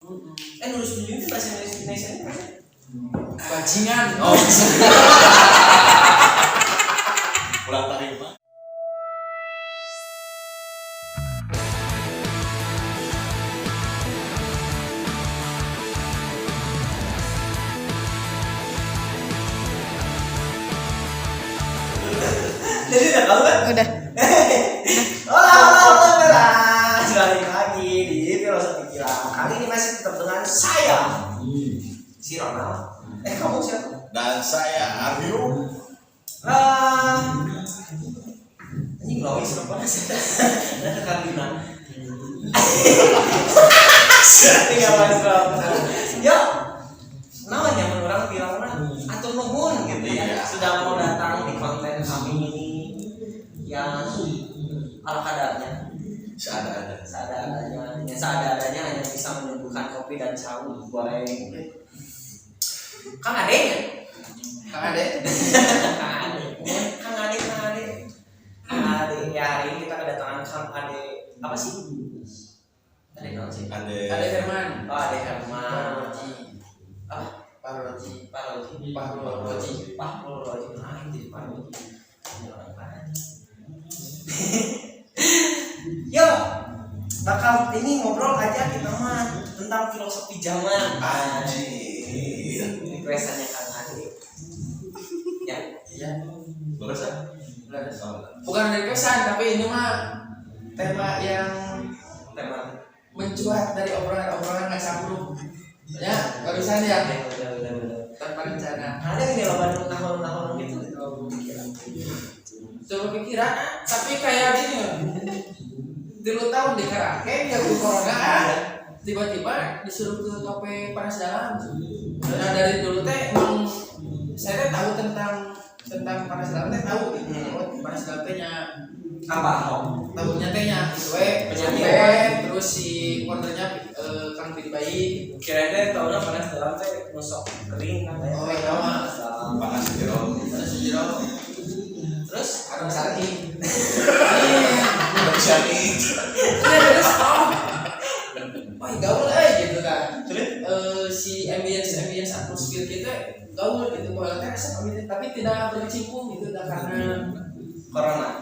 Nulis tujuh itu bahasa Indonesia apa? Bajingan. Ulang tahun Pak. Jadi udah tahu kan? Udah. Hola, balik lagi di Filosofi Gila. Kali ini masih tetap dengan saya, si Ronald. Kamu siapa? Dan saya Aryo. Ini ngelawin serem banget sih. Ada Karina. Tinggal masuk. Yuk, namanya orang bilang atur nuhun gitu ya. Sudah mau datang di konten kami ini yang ala kadarnya. Seadanya hanya bisa menyembuhkan kopi dan cawu goreng. Kang Ade. Ya hari ini kita kedatangan Kang Ade. Apa sih? Ade naon sih? Ade Herman. Oh, Ade Herman. Parologi. Yo, bakal ini ngobrol aja kita mah tentang filosofi zaman. Anjir. Ini keresannya Kang Ade. Ya. Bagus ah? Bukan dari kesan, tapi ini mah tema yang mencuat dari obrolan nggak campur. Ya, barusan ya. Udah. Tanpa rencana. Ada ini loh tahun-tahun gitu. Coba pikiran, tapi kayak gini. 3 tahun di karaoke ya corona. Tiba-tiba disuruh ke kafe panas dalam. Nah dari dulu teh emang saya teh tahu tentang panas dalam teh tahu gitu. Panas dalam tehnya Apa? tahunya tehnya gitu Penyanyi. terus si ownernya Kang Bidi Bayi. Kira-kira tahunnya panas dalam teh nusok kering kan ya. Oh iya mah Panas jero. Terus Adam Sarki. Bisa nih. Terus wah gaul gitu kan. Terus Si ambience atmosfer kita gaul gitu kalau teh tapi tidak berkecimpung gitu karena corona.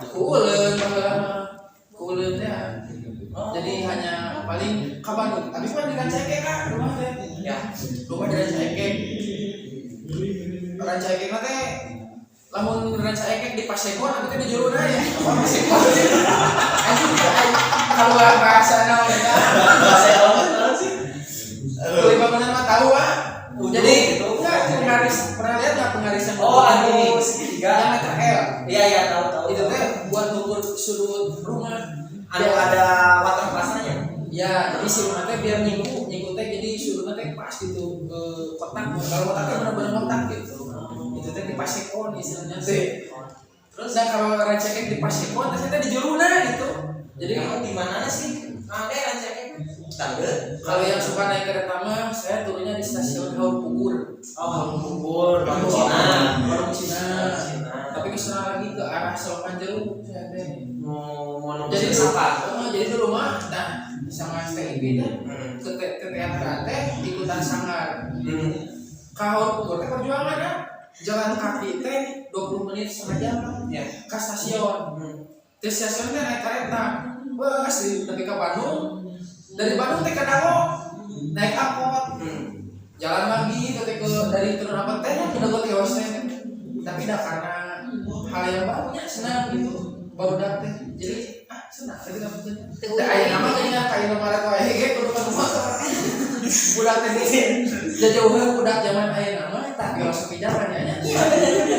Kuleunnya. Jadi hanya paling ke Bandung. Tapi mah di Rancaike kan rumah teh. Ya. Rumah di Rancaike. Rancaike teh lamun Rancaike di Paseko nanti teh di Juruna ya. Apa Paseko? Anjing kalau bahasa naon eta. Bahasa apa sih? Kalau benar mah tahu ah. Jadi gitu. penggaris pernah lihat nggak pengarisan? Anu segitiga. Yang meter L. Iya tahu. Itu teh buat ngukur sudut rumah. Ada water pasanya. Ya, jadi si rumah teh biar nyinggu teh jadi sudutnya teh pas gitu kotak. Kalau kotaknya benar-benar kotak gitu. Itu teh di Pasekon istilahnya teh. Terus kalau Rancaike di Pasekon teh di Juruna gitu. Jadi Kamu di mana sih? Ada Rancaike. Tangga. kalau yang suka naik kereta mah saya turunnya di stasiun Haur Pugur. Oh, bubur, Warung Cina. Cina. Tapi kesana lagi ke arah Selokan Jeruk saya teh. Mau Jadi apa? jadi dulu mah nah sama STIB teh ke teater teh ikutan sangar. Haur Pugur teh perjuangan ya. Jalan kaki teh 20 menit setengah jam Ya. ke stasiun. Di stasiun teh naik kereta. Bas dari ke Bandung. Dari Bandung teh ke Dago naik angkot. Jalan lagi dari turun apa teh ke Dago Kios teh. Tapi dah karena hal yang barunya senang gitu. Baru teh. Jadi senang tapi enggak betul. Teh aya nama nya kayak nomor wae ge kudu ka motor. Budak teh jauh budak zaman aya nama tak filosofi zaman nya.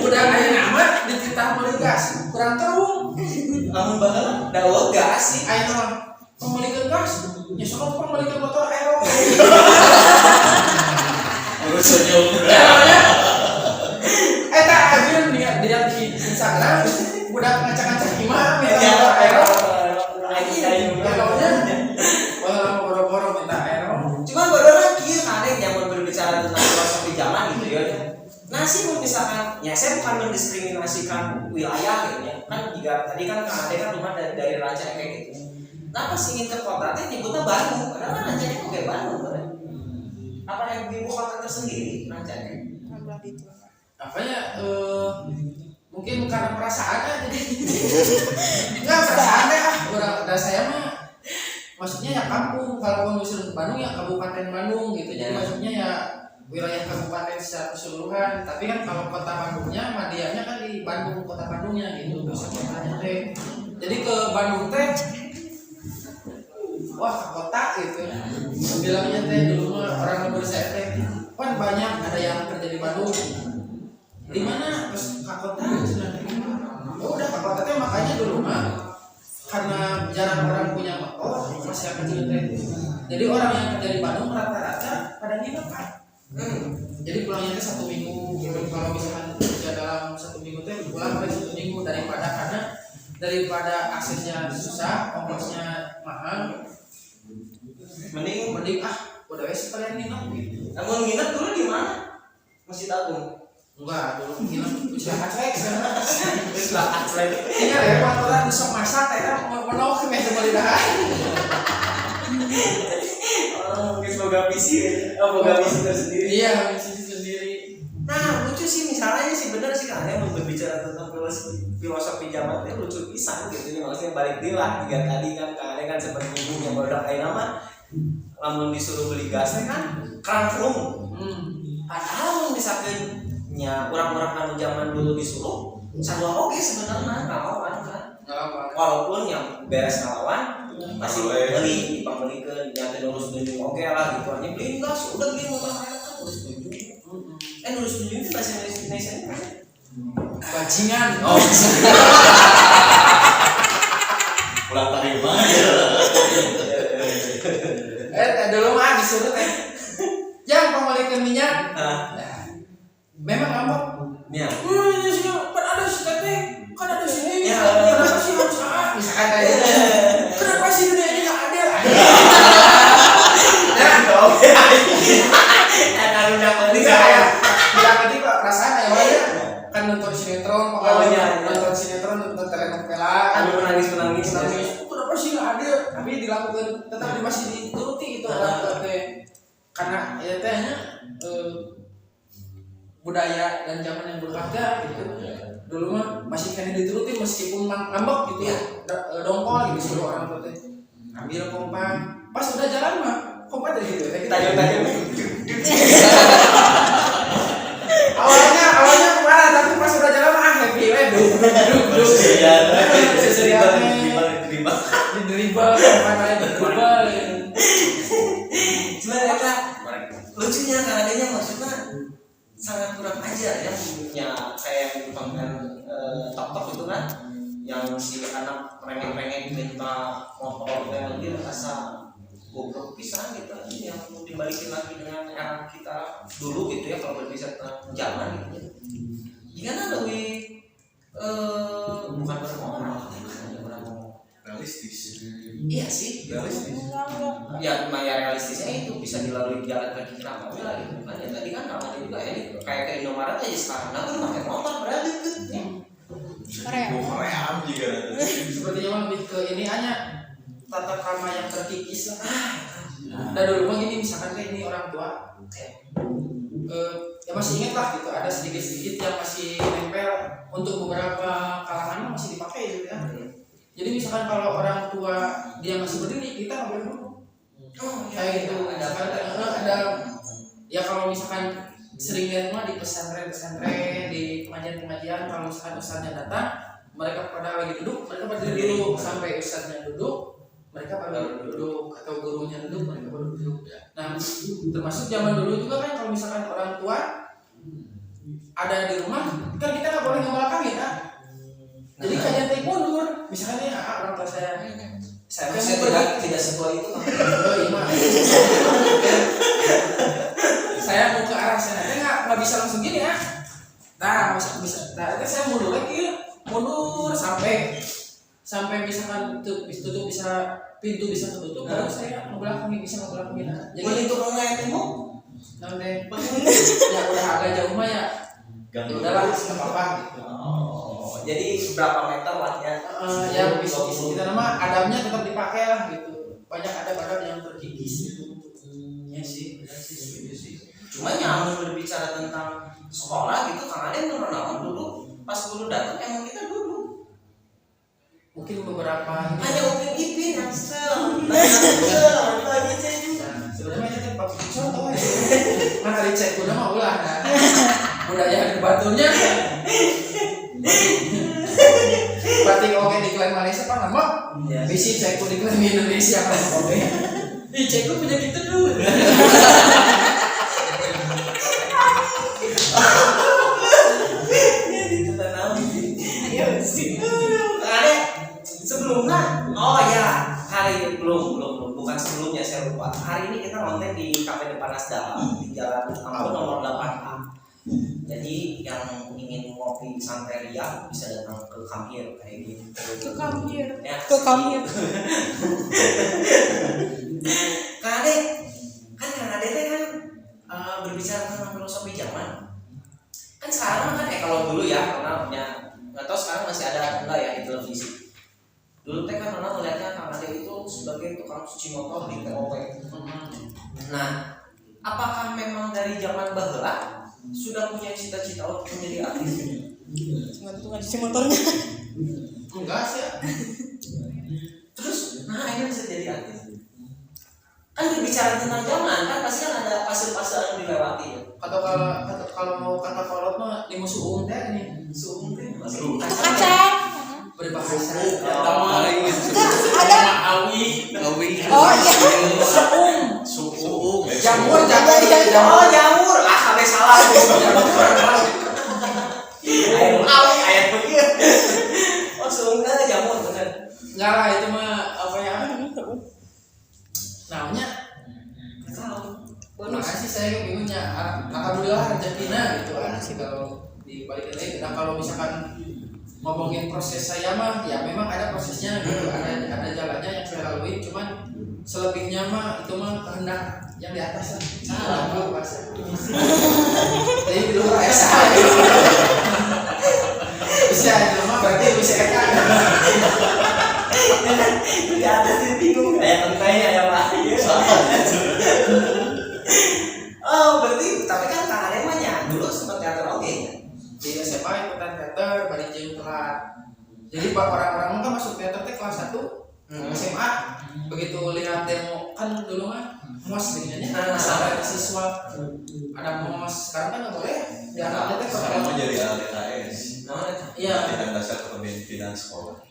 Budak aya nama dititah meuli gas kurang terung. Lamun baheula da gas sih. Aya nama pemelikan gas, ya soal pemelikan motor aero. Urusan jauh. Eta akhirnya dia di Instagram budak ngacak-ngacak imam minta Ya, motor aero. Aero. Lama boro-boro minta aero. Cuman baru lagi ada yang berbicara tentang filosofi zaman gitu ya. Nah sih misalkan, ya saya bukan mendiskriminasikan wilayah gitu ya. Kan juga tadi kan Kang Ade kan rumah dari Rancaike gitu. Nah pas ingin ke kota teh nyebutnya Bandung, padahal kan Rancaike kayak Bandung kan. tersendiri rancanya. Alhamdulillah gitu. Apanya mungkin karena perasaannya jadi enggak perasaannya orang dan saya mah maksudnya ya kampung, kalau ngusir ke Bandung ya kabupaten Bandung gitu. Jadi maksudnya ya wilayah kabupaten secara keseluruhan. Tapi kan kalau kota Bandungnya, Madianya kan di Bandung, kota Bandungnya gitu. Bisa kotanya teh. Jadi ke Bandung teh, wah kota gitu. Bilangnya teh dulu mah orang nomor saya teh kan banyak ada yang kerja di Bandung. Di mana terus ke kota cenah. Oh udah ke kota teh makanya dulu mah karena jarang orang punya motor masih kecil teh. Jadi orang yang kerja di Bandung rata-rata pada nginep kan. Jadi pulangnya teh 1 minggu gitu. Kalau misalkan kerja dalam 1 minggu teh pulang paling 1 minggu daripada aksesnya susah, ongkosnya mahal. Mending udah wes kalian nginep gitu. Namun nginep dulu di mana? Masjid Agung. Enggak, dulu nginep usaha aclek sana. Usaha aclek. Ini repot orang besok masak teh mau ke meja malidahan. Mungkin boga visi tersendiri. Iya, visi sendiri. Nah, lucu sih misalnya sih bener sih kan yang berbicara tentang filosofi zaman itu lucu pisan gitu nih, maksudnya balik deui lah tiga tadi kan kalian kan seperti ibu yang baru kayak nama lamun disuruh beli gasnya kan krangkrung. Padahal misalkan nya orang-orang kan zaman dulu disuruh sarua oge sebenarnya ngelawan kan. Walaupun yang beres ngelawan masih beli dipambelikeun yang terus tunjuk oke lah gitu hanya beli gas udah beli motor merek kan terus tunjuk terus tunjuk itu bahasa Indonesia ini kan Bajingan. Pulang tarima. Dulu mah disuruh teh yang pembalikan minyak. Memang ngambek. ya Ini sih kan ada si teteh, kan ada sini. Ya. Kenapa sih harus misalkan kayak kenapa sih dunia ini nggak adil? oke kalau udah beli Kayak tidak ngerti pak perasaan ya Waya kan nonton sinetron, nonton sinetron, nonton telenovela, menangis kenapa sih nggak adil? Tapi dilakukan tetap masih dituruti itu orang teh karena ya tehnya budaya dan zaman yang berkata gitu. Dulu mah masih kena dituruti meskipun ngambek gitu ya, dongkol gitu suruh orang tua teh ambil kompak pas udah jalan mah kompak dari gitu kita tajam awalnya kemana tapi pas udah jalan mah happy duduk diterima di dribble kemana dribble cuma mereka lucunya kan adanya maksudnya sangat kurang ajar ya punya kayak yang dipanggil tok itu kan yang si anak pengen minta motor yang dia merasa goblok pisan gitu yang dibalikin lagi dengan era kita dulu gitu ya kalau berbicara tentang zaman gitu gimana lebih bukan bermoral Realistis. iya sih Realistis. ya realistisnya itu bisa dilalui jalan kaki kenapa lah gitu kan ya tadi kan namanya juga ya kayak ke Indomaret aja sekarang nah udah pakai motor berarti tuh Korea juga. sepertinya mah lebih ke ini hanya tata krama yang terkikis lah. Dan dulu mah gini misalkan kayak ini orang tua ya masih ingat lah gitu ada sedikit yang masih nempel untuk beberapa kalangan masih dipakai gitu ya. Jadi misalkan kalau orang tua dia masih berdiri kita nggak boleh duduk. Kayak gitu ada ya kalau misalkan sering lihat mah di pesantren di pengajian kalau misalkan ustaznya datang mereka pada lagi duduk mereka berdiri dulu sampai ustaznya duduk mereka baru duduk atau gurunya duduk mereka baru duduk. Nah termasuk zaman dulu juga kan kalau misalkan orang tua ada di rumah kan kita nggak boleh ngebelakangin kan. Jadi kajian teh mundur misalnya orang tua saya tidak sesuai itu saya mau ke arah sana nggak bisa langsung gini ya nah bisa nah itu saya mundur lagi mundur sampai misalkan tutup bisa pintu bisa tertutup baru saya ngebelakangi bisa ngebelakangi jadi itu kamu yang temu nanti ya udah agak jauh mah ya udahlah nggak apa-apa gitu. Jadi berapa meter lah ya yang bisa kita nama adabnya tetap dipakai lah gitu banyak adab yang terkikis gitu ya sih Cuma yang berbicara tentang sekolah gitu, Kang Ade menurut dulu pas guru datang emang kita dulu. Mungkin beberapa Hanya Upin Ipin yang lagi saya juga. sebenarnya itu pak contoh ya. Kan hari cek udah mah ulah kan. Budaya di batunya. Batik oke diklaim Malaysia apa nama? Ya. Bisi cek diklaim Indonesia kan oke. Ih, cek lu punya gitu dulu. Ya ditanam. Ya sih. Ada sebelumnya. Oh ya, hari belum bukan sebelumnya saya lupa. Hari ini kita konten di Kafe Depan Asdam di Jalan Ampun nomor 8A. Jadi yang ingin ngopi santai ria bisa datang ke Kamhir kayak gitu. Ke Kamhir. Ya, Ke Kamhir. Kang Ade teh kan berbicara tentang filosofi zaman. Kan sekarang kan kalau dulu ya karena punya nggak tahu sekarang masih ada atau enggak ya di televisi. Dulu teh kan orang melihatnya Kang Ade itu sebagai tukang cuci motor di TOP. Nah, apakah memang dari zaman baheula sudah punya cita-cita untuk menjadi artis? Cuma itu nggak cuci motornya. Enggak sih. Terus, nah ini bisa jadi artis. Kan berbicara tentang zaman kan pasti kan ada fase-fase yang dilewati ya. Kalau kata kolot mah di musuh teh ini Suung teh masih Kacang. berbahasa. Ada. Awi. Oh iya. Suung. Jamur. Oh jamur, kabeh salah. Ayat begitu. Oh suung teh jamur bener. Enggak lah itu mah apa ya? Namanya makasih saya bingungnya. Alhamdulillah rezekinya gitu kan sih kalau dibalikin lagi. Nah kalau misalkan ngomongin proses saya mah ya memang ada prosesnya gitu, ada jalannya yang saya lalui, cuman selebihnya mah itu mah kehendak yang di atas lah. Apa bahasa? Jadi di luar esa. Bisa itu mah berarti bisa kan. Di atas sih bingung kayak tentainya ya Pak. Oh berarti tapi kan Kang Ade mah nya dulu sempat teater oke ya. Di SMA ikutan teater bari jeung telat. Jadi orang-orang kan masuk teater teh kelas 1 SMA. Begitu lihat demo kan dulu mah mos begini nya. Sampai siswa ada mos. Sekarang kan enggak boleh. Di anak teh Sekarang kalau mau jadi LDKS. iya Latihan dasar kepemimpinan sekolah.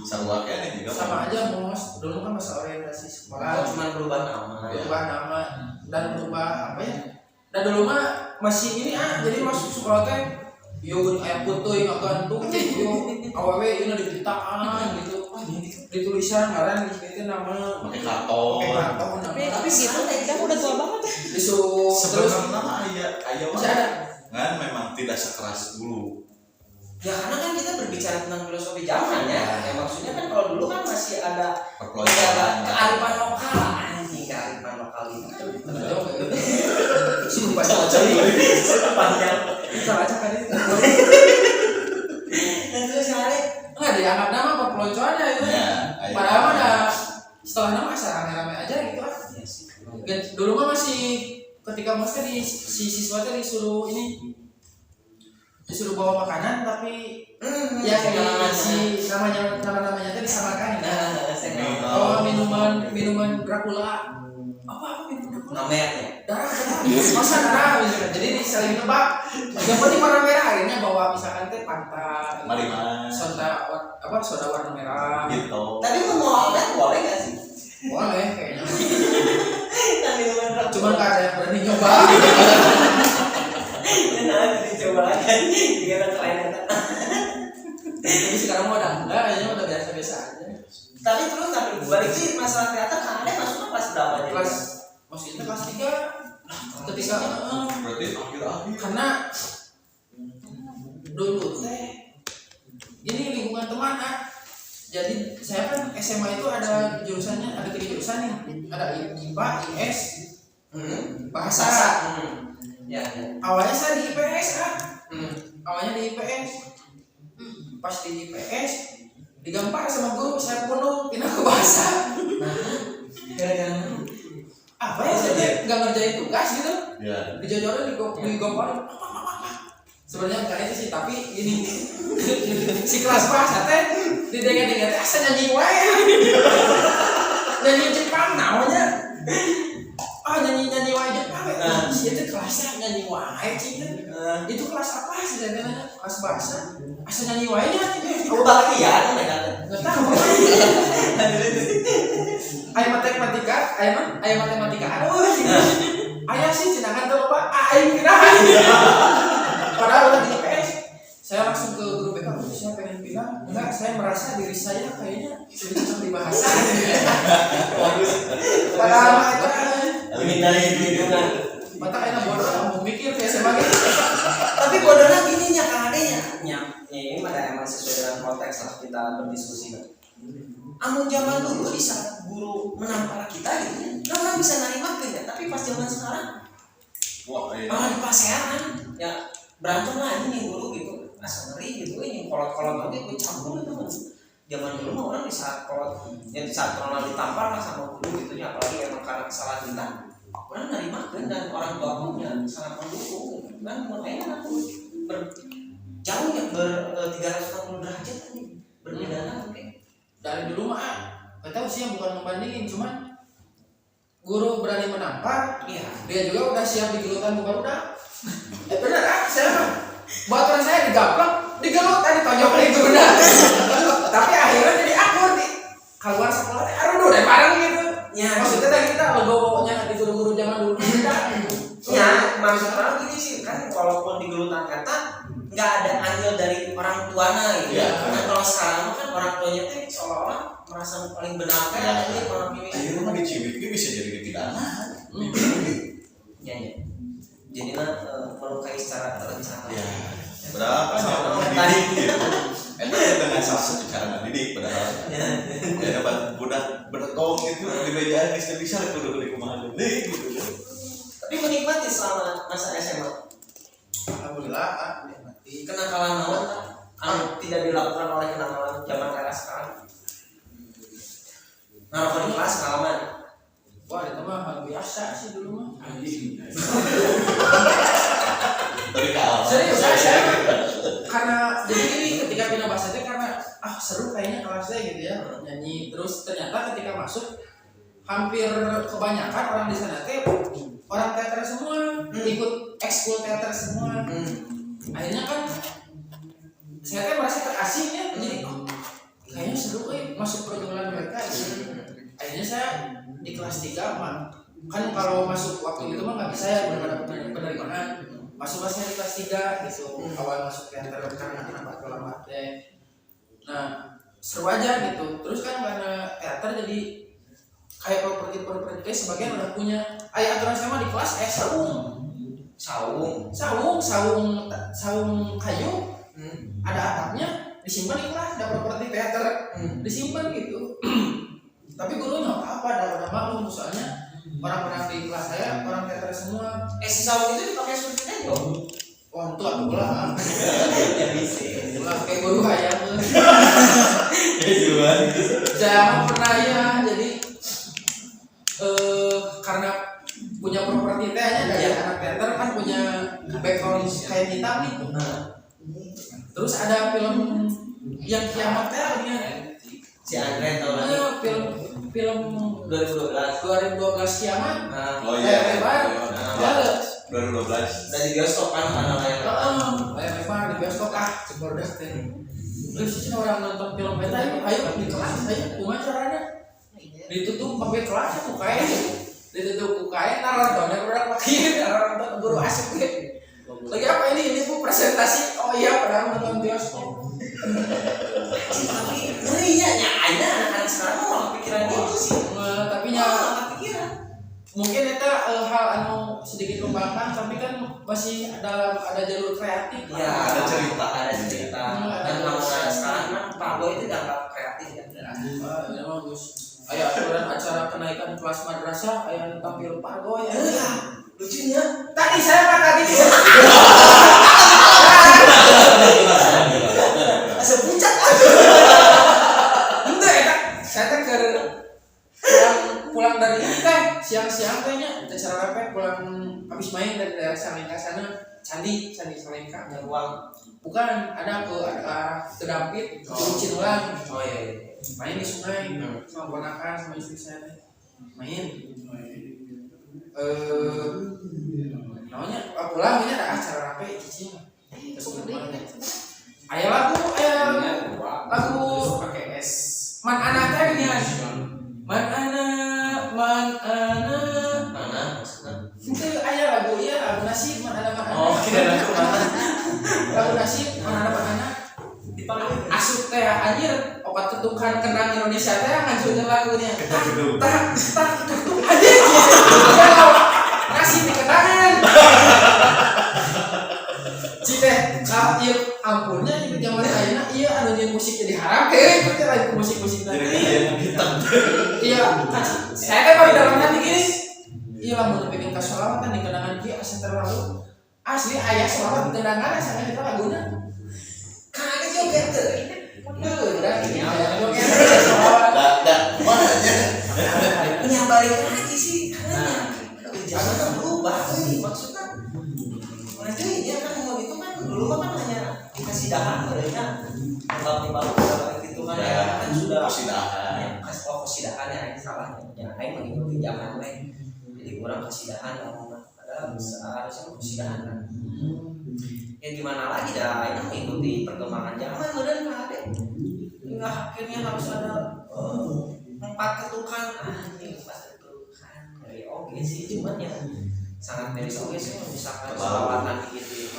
Sarwa kayaknya juga sama aja mos. Dulu kan masa orientasi Oh, sekolah. cuma berubah nama. Berubah nama dan berubah apa ya? Dan dulu mah masih ini jadi masuk sekolah teh yo aya putuy ngagantung yo awewe ieu diberitaan gitu. Di tulisan ngaran di nama pakai karton. Tapi gitu, kita udah tua banget ya. Disuruh terus Sebenarnya nama aya masih ada. kan memang tidak sekeras dulu. Ya karena kan kita berbicara tentang filosofi zaman ya. Ya maksudnya kan kalau dulu kan masih ada kearifan lokal anjing kearifan lokal itu. Sumpah cocok. Panjang. Baca kan itu. Dan terus kali Enggak dianggap nama perpeloncoannya itu. Padahal mah ada setelah nama asal rame-rame aja gitu ah. Dulu mah masih ketika maksudnya si siswa teh disuruh bawa makanan tapi ya kayak si namanya teh disamarkan ya. Bawa minuman Dracula. Apa minuman Dracula? namanya. Darah. Masa darah misalkan. Jadi saling nebak. Yang penting warna merah akhirnya bawa misalkan teh Fanta, soda warna merah. Gitu. Tapi mau boleh nggak sih? Boleh kayaknya. Nah minuman Dracula. Cuman nggak ada yang berani nyoba. Dan nanti dicoba lagi. Gimana kelainan? Tapi sekarang mah udah enggak, kayaknya udah biasa-biasa aja. Tapi balik sih masalah teater Kang Ade masuknya kelas berapa aja? Maksudnya kelas 3 ketika Berarti akhir-akhir. karena dulu teh ini lingkungan teman jadi saya kan SMA itu ada jurusannya, ada 3 jurusan nih, ada IPA, IS, bahasa. Ya. Awalnya saya di IPS awalnya di IPS. Pas di IPS digampar sama guru saya penuh pindah ke bahasa. Gara-gara apa ya saya nggak ngerjain tugas gitu. Ya. Dijojorin digomparin. Sebenarnya bukan itu sih, tapi ini si kelas bahasa teh didengar-dengar teh asa nyanyi wae. Nyanyi Jepang namanya. Nyanyi wae Jepang. Si itu kelasnya nyanyi wae sih. Itu kelas apa sih namanya? Kelas bahasa. Asa nyanyi wae nya. Kamu bagian mereka. Enggak tahu. Aya matematika. Aduh. Aya sih cenangan tuh Pak. Aing kirain. Padahal udah di IPS, saya langsung ke guru BK, saya pengen bilang, enggak, saya merasa diri saya kayaknya sudah cocok di bahasa. Padahal itu Ini dari lingkungan. mata kayaknya bodoh, mau mikir kayak sebagai. Tapi bodohnya gini nya kan adanya. Ini mah emang sesuai dengan konteks lah kita berdiskusi. Amun zaman dulu di saat guru menampar kita gitu, kan orang bisa nerima ya. Tapi pas zaman sekarang, Wah, iya. malah dipaseran, ya berantem lah ini guru gitu, asa ngeri gitu, ini kolot-kolot lagi gue campur gitu kan. Zaman dulu mah orang di saat kolot, ya di saat orang ditampar lah sama guru gitu ya, apalagi emang karena kesalahan kita, orang nerima kan dan orang tua pun ya sangat mendukung, kan makanya aku jauh ya 360 derajat nih berbeda mungkin. Dari dulu mah, nggak tahu sih yang bukan membandingin, cuman guru berani menampar, Iya. dia juga udah siap digelutan bukan udah. Bener kan? Saya mah baturan saya digaplok, digelut, ditonjok itu benar. Tapi akhirnya jadi akur nih. Keluar sekolah, aduh deh bareng gitu. Ya, Maksudnya tadi kita legowonya di guru-guru zaman dulu beda. ya maksud orang gini sih kan, walaupun digelutan kata nggak ada andil dari orang tuanya gitu. Iya. Karena kalau sekarang kan orang tuanya tuh seolah-olah merasa paling benar kan, ini orang ini. Akhirnya mah dicibik bisa jadi dipidana. Ya, ya. Jadi melukai secara terencana. Ya. Berapa sama Tadi. didik gitu. Enak dengan salah satu cara mendidik padahal. Ya. Ya dapat budak bertong gitu di meja bisa kudu di kumaha deui gitu. Tapi menikmati selama masa SMA. Alhamdulillah, menikmati. Kenakalan naon tak? Anu tidak dilakukan oleh kenakalan zaman era sekarang. Ngerokok di kelas pengalaman. Wah, itu mah hal biasa sih dulu mah. Tapi kalau Serius, saya karena jadi ini ketika pindah bahasa itu karena seru kayaknya kelasnya gitu ya, nyanyi terus ternyata ketika masuk hampir kebanyakan orang di sana teh orang teater semua, ikut ekskul teater semua. Akhirnya kan saya teh merasa terasing ya, jadi kayaknya seru masuk pergaulan mereka gitu. Akhirnya saya di kelas 3 mah kan kalau masuk waktu itu mah nggak bisa ya penerimaan. Masuk saya di kelas 3 gitu, awal masuk teater karena kenapa lama teh. Nah, seru aja gitu. Terus kan karena teater jadi kayak properti sebagian udah punya. Aturan saya mah di kelas saung kayu, ada atapnya, disimpan di kelas, ada properti teater, disimpan gitu. Tapi gurunya apa ada maklum soalnya orang-orang di kelas saya orang teater semua. Si saung itu dipakai surfing dong. Wah, itu aku lah. Ya bisa. Ulah kayak guru ayam. jual. Jangan pernah ya. Jadi karena punya properti tehnya dari anak teater kan punya background kayak hitam nih. Terus ada film yang kiamat tehnya. Si Andre tahu lagi. Film 2012 kiamat. Oh iya. Lebar. 2012. Dari bioskop kan mana layar. Lebar di bioskop cepor dah teh. Terus sih orang nonton film eta ayo di kelas ayo kumaha caranya? Ditutup pakai kelas tuh kayak ditutup kain nontonnya urang pakai nonton guru asik ge. Lagi apa ini Bu presentasi? Oh iya pernah nonton bioskop. Tapi ngerinya nyanya anak-anak sekarang malah pikiran itu sih. Tapi pikiran. mungkin itu hal anu sedikit membangkang tapi kan masih ada jalur kreatif. Ya, ada cerita. Dan anak sekarang kan Pak Boy itu dianggap kreatif ya. Ya bagus. Ayo aturan acara kenaikan kelas madrasah ayo tampil Pak Boy. Lucunya Tadi saya Pak tadi. asa puncak. Ente eta saya teh pulang dari teh siang-siang teh habis main dari daerah Salengka sana candi Salengka Nyaruang. bukan ada ke Dampit ke Cinulang Oh iya. main di sungai sama ponakan sama istri saya main namanya pulang ini ada acara rapi cicing terus ayah lagu pakai S man anak tadi Mana maksudnya? itu ayah lagu nasib man anak Oh, kira kemana? lagu nasib man anak Dipanggil asup teh anjir obat ketukan kenang Indonesia teh ngajukeun lagunya Kedung. tak ketuk anjir nasib diketangan citeh ka ieu ampunnya di zaman ayeuna ieu anu nyeun musik jadi haram ke teh lagu musik-musik Jadi tadi dia hitam. iya saya teh baru dalam hati gini iya lamun bikin kasolawatan di kenangan kieu asa terlalu asli aya solawat di kenangan asa eta laguna kagak joget tuh. berarti aya joget Mana aja. Ya balik lagi sih karena jangan kan berubah nih maksudnya. Nanti dia kan mau itu kan dulu kan hanya dikasih dahan mereka timbal balik itu kan ya kan sudah Kesidahan. kesidahan ya salahnya ya lain mengikuti zaman lain jadi kurang kesidahan padahal seharusnya kesidahan kan ya gimana lagi dah ini mengikuti perkembangan zaman modern kan ada hingga akhirnya harus ada 4 ketukan anjing 4 ketukan dari oke sih cuman ya sangat miris oke sih misalkan selawatan gitu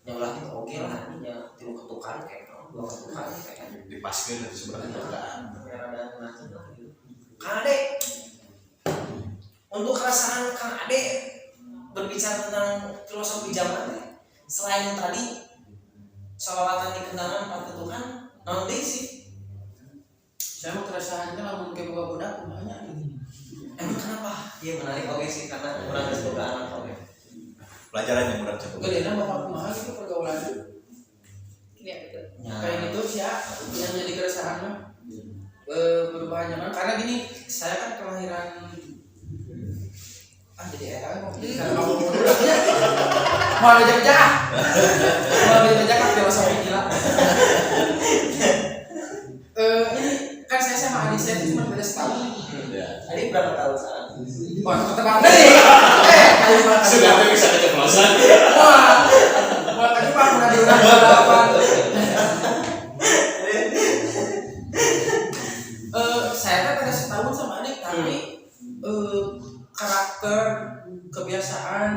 nyolah itu oke lah ya 3 ketukan kayak 2 ketukan kayak Dipaskeun dari seberang ketukan. ada macam gitu Kang Ade untuk keresahan Kang Ade berbicara tentang filosofi zaman selain tadi selawatan di kendaraan 4 ketukan non sih saya mau keresahannya lamun ke budak kumanya emang kenapa? Iya menarik oke sih karena kurang semoga anak oke Pelajaran yang mudah cepat. gedeuna bapak kumaha gitu pergaulannya Iya betul. kayak gitu sih ya yang jadi keresahan mah perubahan zaman karena gini saya kan kelahiran jadi era karena kamu mau jajak kan filosofi gila ini kan saya sama adik saya itu cuma beda setahun adik berapa tahun sekarang? wah ketebak nih ayo banget Sudah bisa keceplosan. wah tadi pak udah diulang berapa saya kan beda setahun sama adik tapi karakter kebiasaan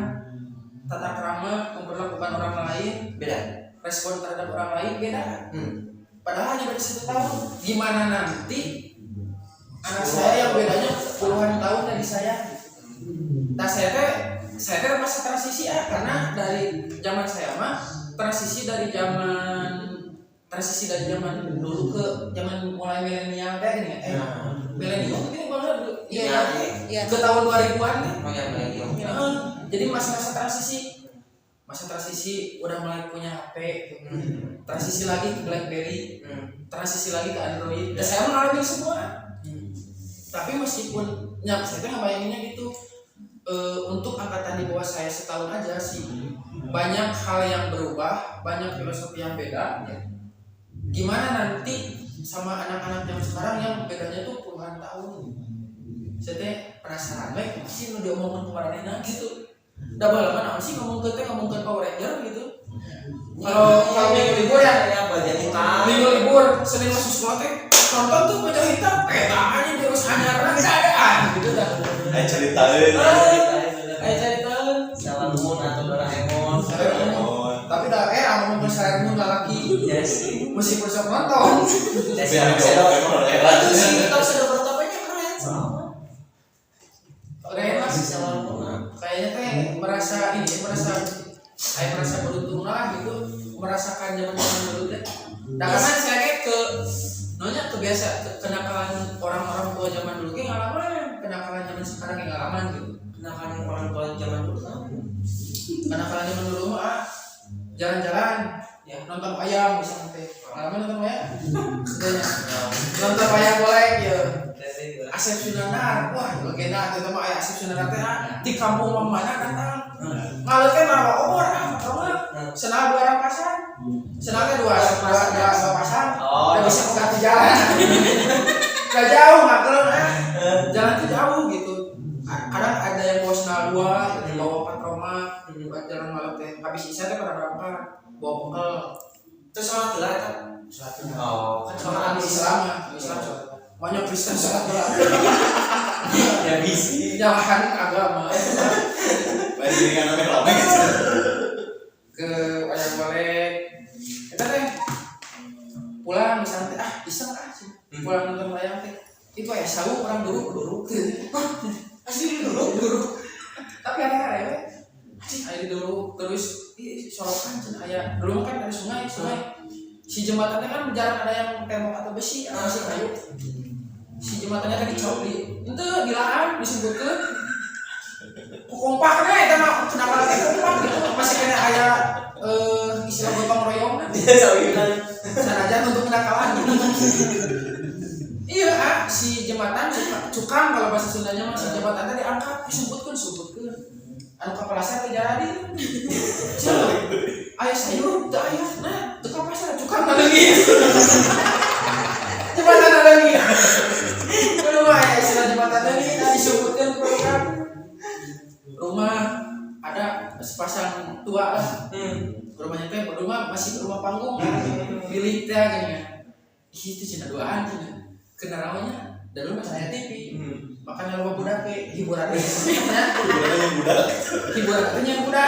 tata krama memperlakukan orang lain Beda. respon terhadap orang lain beda padahal hanya beda 1 tahun gimana nanti anak saya yang bedanya puluhan tahun dari saya nah saya teh masa transisi ya karena dari zaman saya mah transisi dari zaman dulu ke zaman mulai milenial kayak gini milenial mungkin banget Iya. ke tahun 2000-an nih Oh ya milenial. jadi masa-masa transisi udah mulai punya HP transisi lagi ke BlackBerry transisi lagi ke Android dan saya mengalami semua tapi meskipun ya saya tuh ngebayanginnya gitu untuk angkatan di bawah saya setahun aja sih banyak hal yang berubah banyak filosofi yang beda ya. Gimana nanti sama anak-anak yang sekarang yang bedanya tuh puluhan tahun saya teh penasaran baik masih udah diomongin kemarin gitu udah balapan sih ngomongin Power Ranger gitu kalau minggu libur ya bagian hitam. minggu libur Senin masuk sekolah teh nonton tuh baju hitam peta aja terus anyar keadaan gitu dah Ayo ceritain. ayo cari tahu Sailor Moon atau Doraemon. tapi dah ngomong ke Sailor Moon lagi Yes. meskipun saya nonton Biar emang era tuh sih. Tapi sudah bertopengnya keren sama. keren mas Sailor Moon. kayaknya teh merasa beruntung lah gitu merasakan zaman dulu deh. Nah karena saya kayak kenakalan orang-orang tua zaman dulu kayak ngalaman, kenakalan zaman sekarang kayak ngalaman gitu. Kenakalan orang tua zaman dulu kan? Kenakalan zaman dulu mah jalan-jalan, ya nonton wayang misalnya teh. Ngalaman nonton wayang? Nonton wayang boleh ya. Asep Sunandar, wah legenda itu mah aya Asep Sunandar teh di kampung mana datang. Ngalut teh mah obor senang dua orang pasang. Senangnya dua pasang. Oh, bisa ganti jalan. Gak jauh maklum jalan tuh jauh gitu. Kadang ada yang bawa senal dua, bawa patroma, buat jalan malam teh. Habis isya teh pada berangkat, bawa bekal. Terus sholat gelar kan? Sholat. Oh, kan sholat Habis Islam sholat. Banyak Kristen sholat gelar. ya bisi. Nyalahan agama. Masih dengan rame gitu. Ke wayang golek. Kita teh pulang misalnya teh iseng sih. Pulang nonton wayang teh. Itu aya sawu orang duduk. Asli duduk. Tapi ada ya. Ayo dulu terus sorokan cenah aya. Dulu kan ada sungai. Si jembatannya kan jarang ada yang tembok atau besi, masih kayu. Si jembatannya tadi dicop itu dilaan disebutkeun. Kompak eta mah kenapa lagi kompak gitu. Masih kena aya istilah gotong royong. Sanajan untuk kenakalan gitu. Iya, si jembatan cukang kalau bahasa Sundanya mah si jembatan tadi diangkat disebutkeun. Anu kapalasan teh jadi. Aya sayur, teu aya. Nah, teu kapalasan cukang lagi. Jembatan lagi. Kudu mah aya istilah jembatan lagi disebutkeun program. Rumah ada sepasang tua lah. Rumahnya teh rumah masih berumah panggung. Bilik teh gini. Itu cenah duaan cenah. Kenarawannya dan rumah saya TV. Makanya lupa budak hiburannya hiburannya budak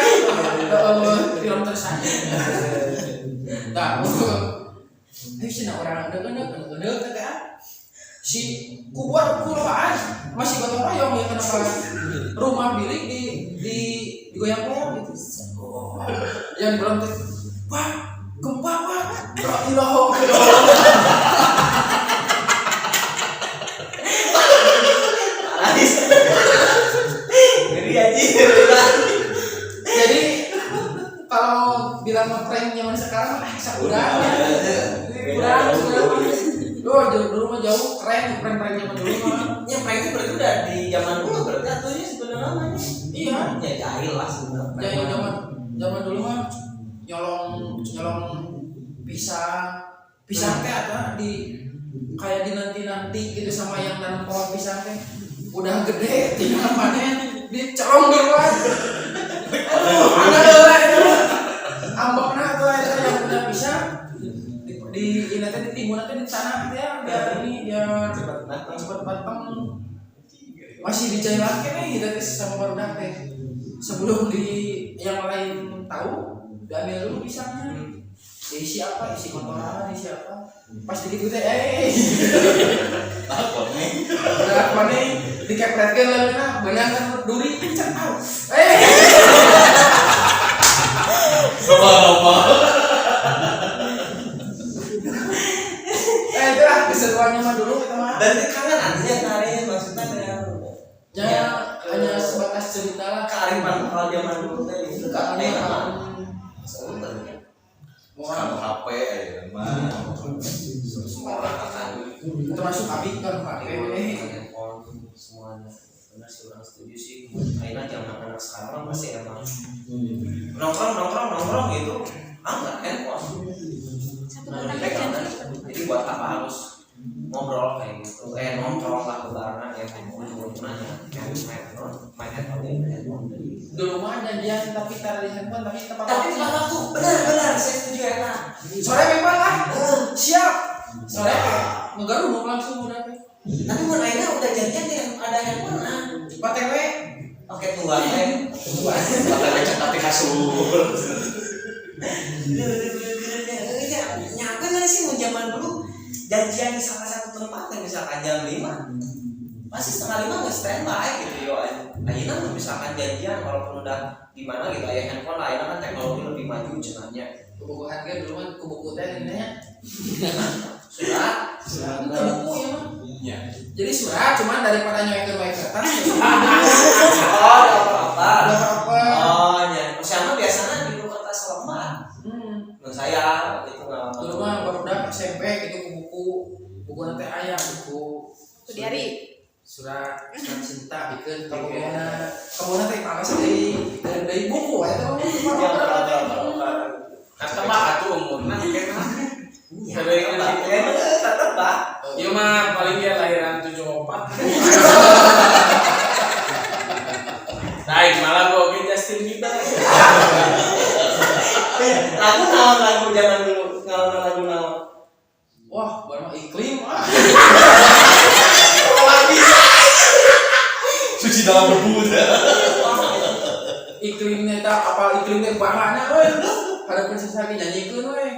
film tersayang tak sih orang ada kata si kubuat kulubaan masih gotong royong ya kenapa rumah bilik di goyang-goyang gitu yang belum wah gempa wah iloh jadi kalau bilang ngeprank zaman sekarang kurang dulu mah jauh keren prank zaman dulu mah Ya prank itu berarti udah di zaman dulu berarti atunya sebenarnya namanya. iya Ya jahil lah sebenarnya. jahil zaman dulu mah nyolong pisang teh ada di kayak di nanti gitu sama yang tanam pohon pisang teh udah gede tinggal panen dicorong duluan. Ada itu ambekna tuh yang punya pisang di ini teh ditimbun nanti di tanah ya biar ini biar cepat matang masih dicairan nih dari sama barudak teh sebelum di yang lain tahu diambil dulu pisangnya isi apa isi kotoran isi apa pas dikit teh apa nih dikepretkeun leungeunna beunang kan duri cek au Apa itulah keseruannya mah dulu kita mah Berarti kangen aja kalian maksudnya ya hanya sebatas cerita lah kearifan kalau zaman dulu teh itu kearifan Kalau HP ya mah semua orang akan termasuk abi kan Pak handphone semuanya. Benar sih orang setuju sih. Akhirnya zaman anak sekarang masih emang nongkrong gitu. Enggak handphone. Jadi buat apa harus ngobrol kayak gitu? Nongkrong lah lebaran ya handphone nanya main handphone. dulu mah janjian tapi taruh di handphone tapi tepat Tapi waktu benar saya setuju enak. sore memang lah siap sore ngegaruk langsung udah Tapi mun akhirnya udah janjian yang ada handphone PTW pakai tunggal Tapi cepat kasur. Nyangka nggak sih mau zaman dulu janjian di salah satu tempat yang misalkan jam 5 masih setengah 5 nggak standby gitu yo. Akhirnya misalkan janjian walaupun udah di mana gitu ya handphone akhirnya kan teknologi lebih maju cenanya. buku harga dulu kan buku teh ini Surat itu buku ya mah Ya. jadi surat cuman daripada nyoekeun wae kertas oh apa apa ya siapa biasanya di kertas lembar menurut saya itu nggak dulu mah baru SMP gitu buku nanti ayah buku Sudiari surat cinta bikin kemana teh panas dari buku itu kata mah atuh umurna kena Sering tetap Pak. ieu mah paling dia lahiran 74 naik malah gua oke Justin Bieber Lagu naon lagu zaman dulu ngawan lagu naon. wah baru iklim Suci dalam debu ya. iklimnya tak apa iklimnya bangana weh ada prinsip lagi nyanyikan weh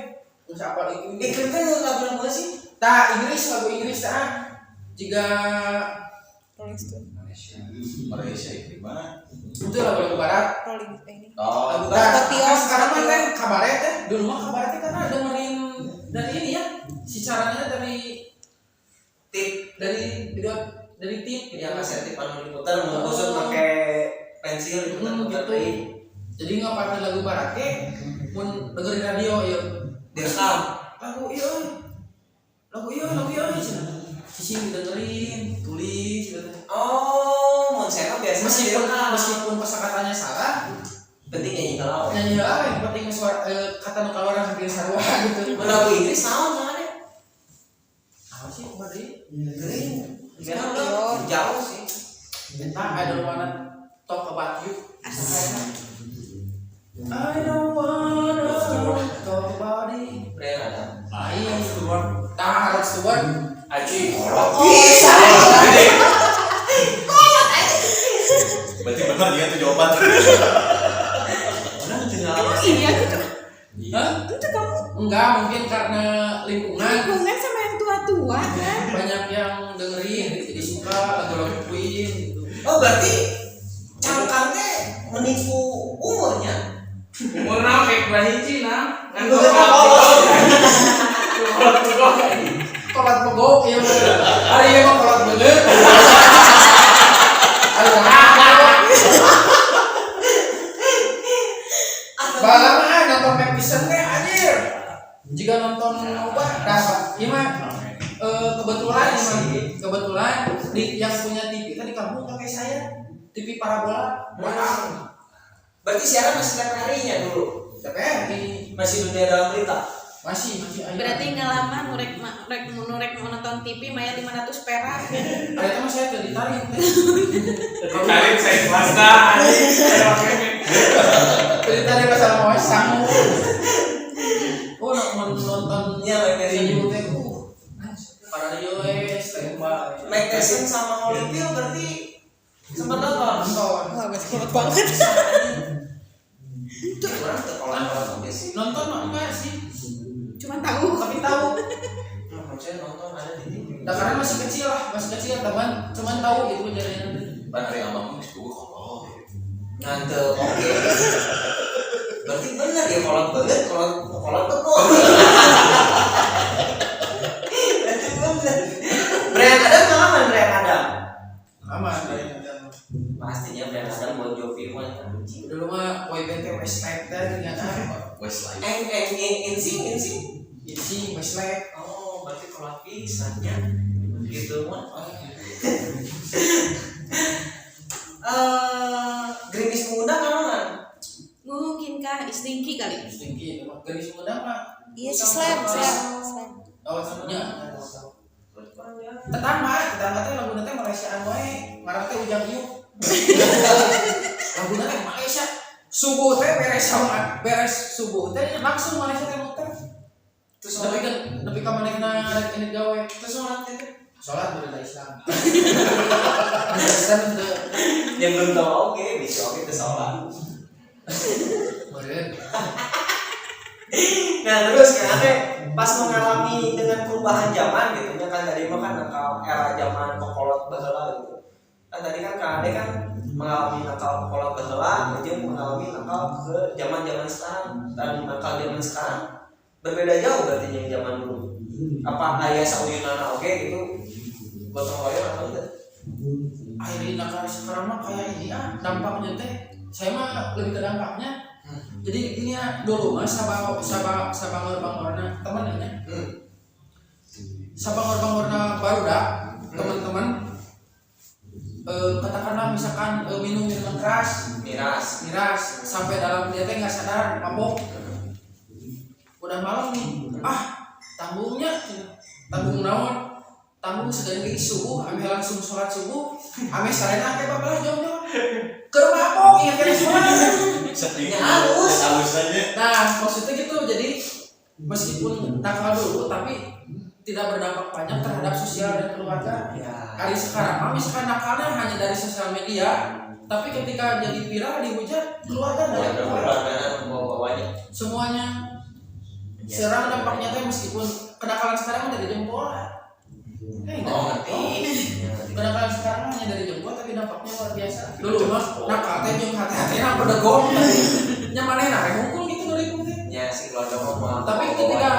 terus apa iklim Iklim kan lagu sih. tak Inggris lagu Inggris tak jika Rolling Stone. Malaysia itu mana? itu lagu barat Rolling ini. Oh, nah Scorpio. sekarang mah kan kabaret ya dulu mah kabaret karena dengerin dari ini ya si caranya dari Tip dari tip ya kaset tip anu diputar mau kusut pakai pensil diputar-putar gitu. Jadi nggak pakai lagu barat mun dengerin radio ya direkam. lagu iya sisi dengerin tulis gitu. Oh, mun saya mah biasa meskipun kosakatanya salah penting nyanyi kalau nyanyi lah yang penting suara kata nu kaluaran hampir sarua gitu. lagu Inggris naon mana Apa sih kemarin? Green Scorpio. jauh sih. Nah, I don't wanna talk about you. I don't wanna talk about it. Brian ada. Iya, Stewart. Rod Stewart. Aji Bisa. berarti benar dia tuh jawaban. Mana tinggal Emang iya gitu? Hah? Itu kamu Enggak, mungkin karena lingkungan lingkungan sama yang tua-tua kan? banyak yang dengerin, jadi suka lagu-lagu Queen gitu. Oh, berarti cangkangnya menipu umurnya. umur naon kayak gua hiji nah ngan Udah kolot Kolat pegok, iya bener. Hari ini mah kolat bener. Balang mah nonton Magician teh anjir. Jika nonton apa? Iya mah kebetulan di yang punya TV kan di kampung pakai saya TV parabola. Berarti siaran masih setiap harinya dulu. TVRI Masih dunia dalam berita. masih ayo. Berarti ngalaman nurek mau nonton TV maya 500 perak. Ada itu mah saya tuh ditarik. tarik saya swasta anjing saya pakai Ditarik masalah mau sangu. Oh nonton Iya, Mike Tyson. video teh. Para US tembak. Mike Tyson sama Holyfield berarti sempat nonton. Wah, masih kuat banget. Itu orang terkolot sih. Nonton mah enggak sih, Cuma tahu. tapi tahu. Saya nonton ada di TV. Nah, karena masih kecil teman, cuman tahu gitu kejadian. Ban hari abang geus buku kolot. Nanti oke. Berarti benar ya kolot banget, kolot betul. Berarti benar. Brian Adam pengalaman Brian Adam. Aman. Pastinya Brian Adam buat Jovi mah anjing. Dulu mah boyband teh Westlife teh dengan apa? Westlife. Insing. Isi Westlife. Oh, berarti kolot pisannya. Gitu mah. Gerimis mengundang kan? Mungkinkah Stinky kali? Tinggi, garis muda mah. Iya, si Slam. Oh, semuanya. Tetangga teh lagu teh Malaysiaan wae, ngaran teh Ujang Iuk. Lagu teh Malaysia. Subuh teh beres subuh teh langsung Malaysia teh muter. Terus Tapi ka manehna rek ini gawe. terus sholat itu. Salat beda Islam. Islam teh Yang belum tahu oke, bisa oke ke sholat. meureun. Nah terus kan pas mengalami dengan perubahan zaman gitu kan tadi mah kan nakal era zaman kokolot baheula gitu. Kan tadi kan Kak Ade kan mengalami nakal kokolot baheula, jeung mengalami nakal ke zaman-zaman sekarang. Dan nakal zaman sekarang berbeda jauh berarti yang zaman dulu. Apa aya sauyunana oke gitu? Gotong royong atau enggak? Akhirnya nakal sekarang mah kayak ini dampaknya teh. Saya mah lebih ke dampaknya. Jadi ini dulu mah sabangor-bangorna temennya. Sabangor-bangorna baru dah teman-teman katakanlah misalkan minum minuman keras, miras. sampai dalam dia teh nggak sadar mabok. Udah malam nih, tanggung naon? Tanggung sedang lagi subuh, ame langsung sholat subuh, ame sarena ke bapak jom. Keur mabok ingat kena sholat. Settingnya halus aja. Nah, maksudnya gitu, jadi meskipun nakal dulu tapi tidak berdampak banyak terhadap sosial dan keluarga. Ya. Hari sekarang, misalkan nakalnya hanya dari sosial media, tapi ketika jadi viral dihujat, keluarga banyak Bawa-bawanya. semuanya. Serang dampaknya teh meskipun kenakalan sekarang dari jempol. Ngerti. Kenakalan sekarang hanya dari jempol tapi dampaknya luar biasa. Dulu mah nakal teh jeung hati-hati pada gong. Nya manehna rek hukum gitu dari teh. Ya si keluarga mah. Tapi ketika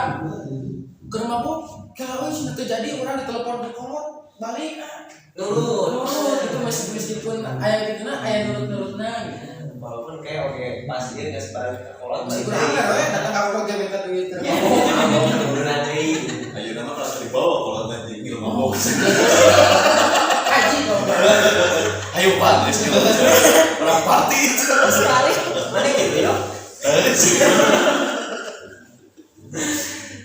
ke rumah bu, kalau sudah terjadi orang ditelepon berkolot balik nurut itu meskipun ayah gitu ayah nurut-nurutna gitu. Walaupun kayak oke pas dia nggak sebalik ke kolot Masih kurang ya, datang ke kolot minta duit. beneran deh. Ayo nama kelas dibawa kalau nanti ngil mabok. Haji dong. Ayo panas kita orang party. Sekali. Mana gitu ya?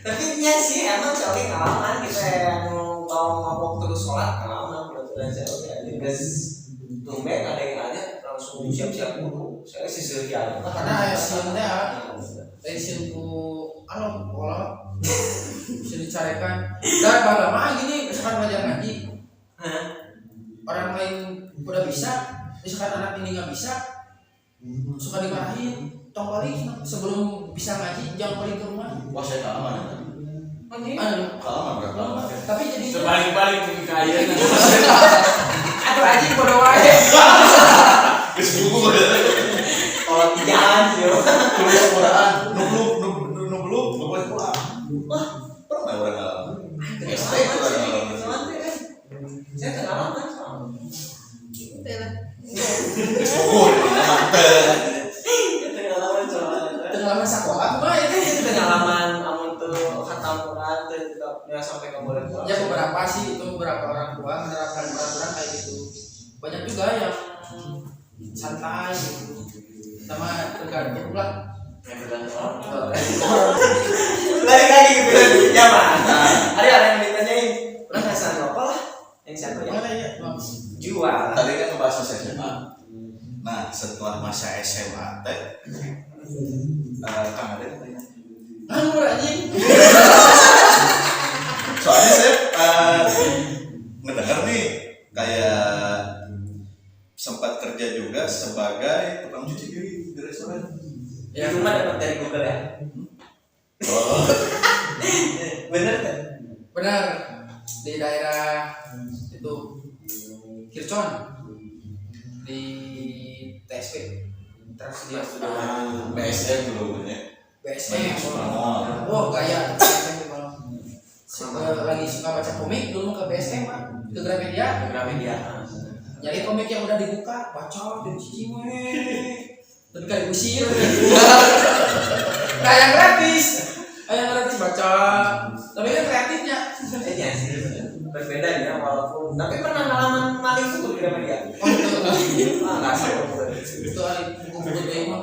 Tapi nya sih emang soalnya ngalaman kita yang kalau mabok terus sholat ngalaman kebetulan saya oke guys tumben ada yang ada langsung siap-siap dulu saya sih seharian Karena ayah siang teh passion ku pola bisa dicarikan. Dan lama gini misalkan belajar ngaji, orang lain udah bisa, misalkan anak ini nggak bisa, suka dimarahin. Tong balik sebelum bisa ngaji jangan balik ke rumah. Wah saya keamanan. Keamanan berapa? Tapi jadi Sebalik-balik ke kaya. atau aja bodoh wae. Geus buku kalau jalan sih tulis Quran, nubluk Quran. Wah, pernah orang ngalamin. SD itu kan ngalamin. saya pengalaman soalnya Gitu lah. Geus buku manten. pengalaman soalnya Pengalaman sekolah mah itu pengalaman amun tuh khatam Quran tuh tidak sampai ke boleh ya beberapa sih itu beberapa orang tua menerapkan peraturan kayak gitu. Banyak juga yang santai gitu. Sama tergantung lah. balik lagi ke bulan nyaman ada yang ditanyain udah ngasih apa lah yang siapa ya Mana ya? jual Tadi kan ngebahas masa SMA. Nah, setelah masa SMA teh Kang Ade tanya. Nganggur anjing. Soalnya saya mendengar nih kayak sempat kerja juga sebagai tukang cuci piring di restoran. ya cuma dapat dari Google ya Oh, bener kan Benar. Di daerah itu Kircon di TSP tersedia BSM dulu ya. BSM. Oh. Oh gaya BSM memang. Lagi suka baca komik dulu ke BSM mah ke Gramedia. Gramedia Jadi komik yang udah dibuka baca dan cici tapi kan diusir. Kayak gratis baca tapi kan kreatifnya. iya sih berbeda ya walaupun tapi pernah ngalaman maling tuh di Gramedia Oh itu nggak seru itu buku-buku dia mah.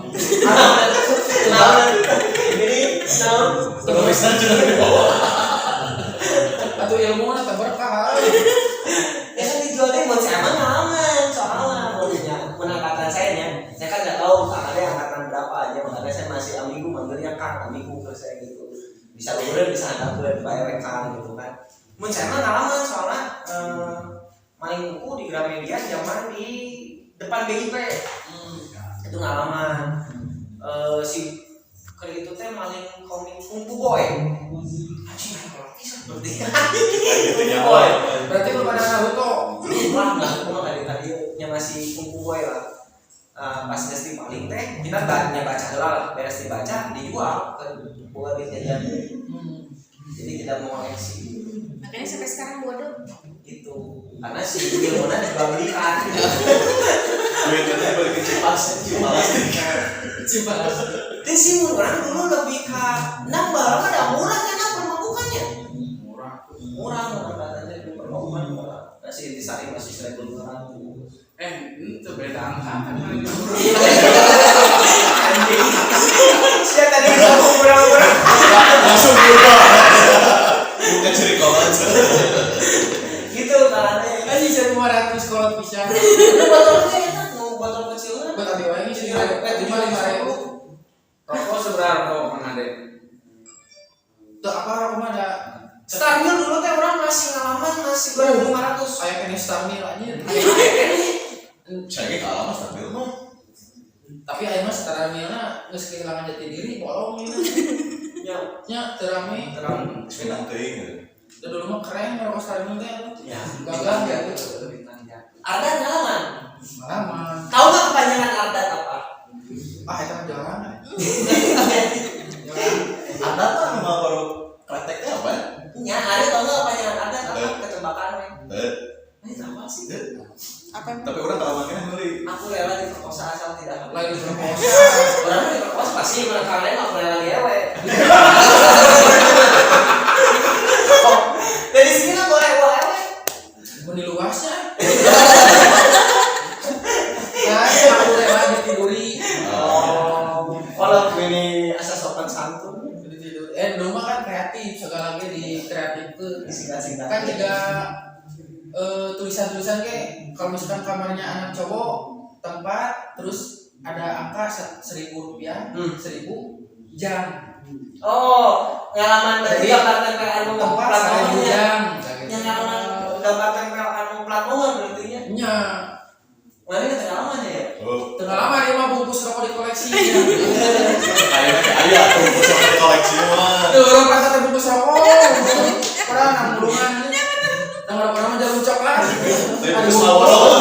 jadi Terus aja di bawah. Atau ilmu atau berkah. ya kan dijualnya buat saya emang ngalaman soalnya modelnya menangkatan saya kan nggak tahu ada angkatan berapa aja makanya saya masih ambigu manggilnya Kang ambigu ke saya gitu bisa bener bisa dapet bayar Kang gitu kan mun saya emang ngalaman soalnya maling buku di Gramedia zaman di depan BIP itu ngalaman si kali itu teh maling komik Kung Fu Boy anjing seperti boy Berarti belum ada Naruto. wah aku mah tadi nya masih Kung Fu Boy lah pas desti paling teh kita tanya baca dulu lah beres dibaca dijual ke buat jajan jadi tidak mau koleksi Makanya sampai sekarang bodoh. itu karena si ilmunya dibelikan Duitnya balik ke Cipas. itu sih orang dulu lebih ke nambah apa dah murah kan permabukannya murah katanya di permabukan murah masih disari masih 1.200 Itu beda angkatan. Siapa tadi ngomong berapa? Langsung berubah. Bukan cerita aja. Gitu caranya. Aja saya 500 kolot bisa. Itu botolnya enak, mau botol kecil kan? Buat tapi ini sih Cuma 5.000. Rokok seberapa kok Kang Ade? Tuh apa rokok ada? Starmil dulu teh orang masih ngalaman masih 2.500. Kayak kena Starmil aja. Saya kalah mas tapi mah. Tapi ayeuna Starmilna geus kehilangan jati diri bolong ini. Ya, Nya terame terang. Sepeda teuing gitu. itu dulu mah keren rokok Starmil teh. Ya, Gagal ya. Ardan ngalaman. Malaman. Tahu nggak kepanjangan Ardan apa? Ah itu mah jarang. Ada kan memang baru prakteknya apa ya? Ya, ada tahu nggak kepanjangan Ardan apa? Ketembakan men. Ini apa sih? Apa yang Tapi orang kalau makinnya ngeri. Aku rela diperkosa asal tidak hamil. Lagi berkosa. Orang diperkosa pasti menekangnya nggak pernah ngewe. Dari sini lah boleh ewe. Mun di luasnya. Ya, aku rela ditiduri. Kalau ini asal sopan santun. Ditiduri. Dulu mah kan kreatif, segala lagi di kreatif tuh. Disingkat-singkat. Kan juga tulisan-tulisan kayak kalau misalkan kamarnya anak cowok tempat terus ada angka 1.000 rupiah, 1.000 jam. Oh, ngalaman Jadi, berarti gambar tempel anu Tempat plat 1.000 nomornya. jam. Yang ngalaman gambar tempel anu plat nomor berarti nya. Nya, Mana kita ngalaman ya? Oh, tengah lama dia mah bungkus rokok di koleksi. kayaknya tuh bisa koleksi mah. Tuh orang rasa terbungkus rokok. Orang enam bulungan. Nama nama jarum coklat. Tapi bagus awal.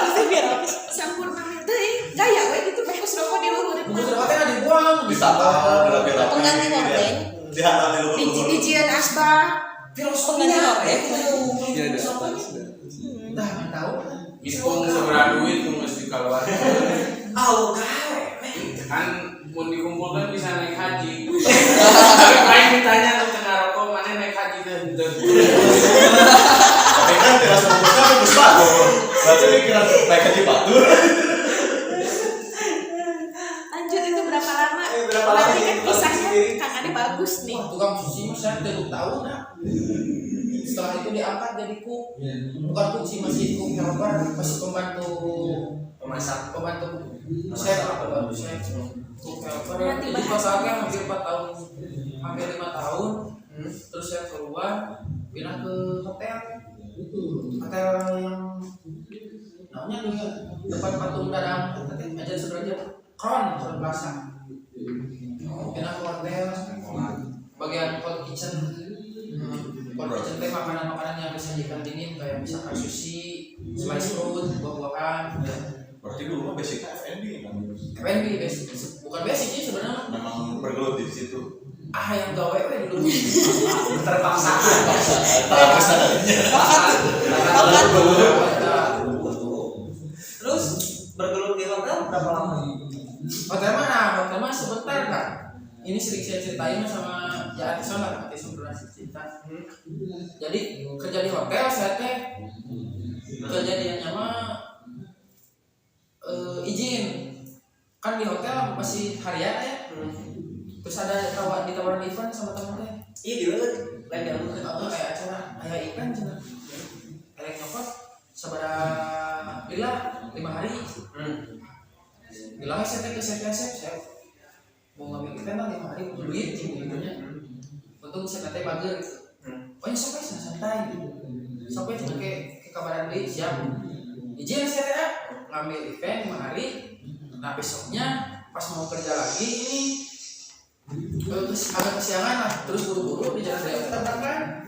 Itu biar habis sampurna teh gaya we gitu bungkus rokok di luhur. Bungkus rokoknya nggak dibuang. Ditata berapi-rapi. Pengganti hordeng. Dihantam di luhur-luhur. Dijian asbak. Filosofinya apa ya? Kita Iya, ada. Dah nggak tahu. Hitung seberapa duit tuh mesti keluar. Oh, gawe. Kan mau dikumpulkan bisa naik haji. Tapi paling ditanya tuh tengah rokok mana naik haji dan Tapi kan tidak sebungkusnya bungkus batur. Berarti kira naik haji batur. Lanjut itu berapa lama? Berapa lama Berarti kan itu kisahnya sendiri? Kang Ade bagus nih. Wah, tukang sushi mah saya 3 tahun nah. Setelah itu diangkat jadi cook. Bukan cook sih, masih cook helper, masih pembantu Pemasak. chef lah, pembantu chef. Cook helper. Berarti Jadi masaknya hampir 4 tahun, hampir 5 tahun. Terus saya keluar, pindah ke hotel. Hotel yang namanya di depan patung Dadang, aja Sudrajat, Crown Plaza. Pindah ke hotel, bagian cold kitchen. Cold kitchen teh makanan-makanan yang disajikan dingin kayak misalkan sushi, slice fruit, buah-buahan. Berarti dulu mah basicnya F&B kan. F&B basic, bukan basic sih sebenarnya. Memang bergelut di situ. Yang gawe we dulu. Terpaksa. Terus bergelut di hotel berapa lama? Hotel mana? Hotel mah sebentar kan. Ini sering saya ceritain sama ya Atison lah, Atison pernah cerita. Jadi kerja di hotel saya teh kejadiannya mah izin kan di hotel masih harian ya. Terus ada ditawarin event sama temen teh. Iya di mana? Lagi anu Kayak acara kayak event cina. Kayak nyopot sabara lila 5 hari. Bilangnya saya ke chef mau ngambil event lah 5 hari butuh duit gitu nya. Untung saya nanti bager gitu. Oh ya sampai santai gitu. Sampai cuma ke kabaran deui siap. Izin saya teh ngambil event 5 hari. Nah besoknya pas mau kerja lagi ini terus agak kesiangan lah, terus buru-buru di jalan raya tabrakan.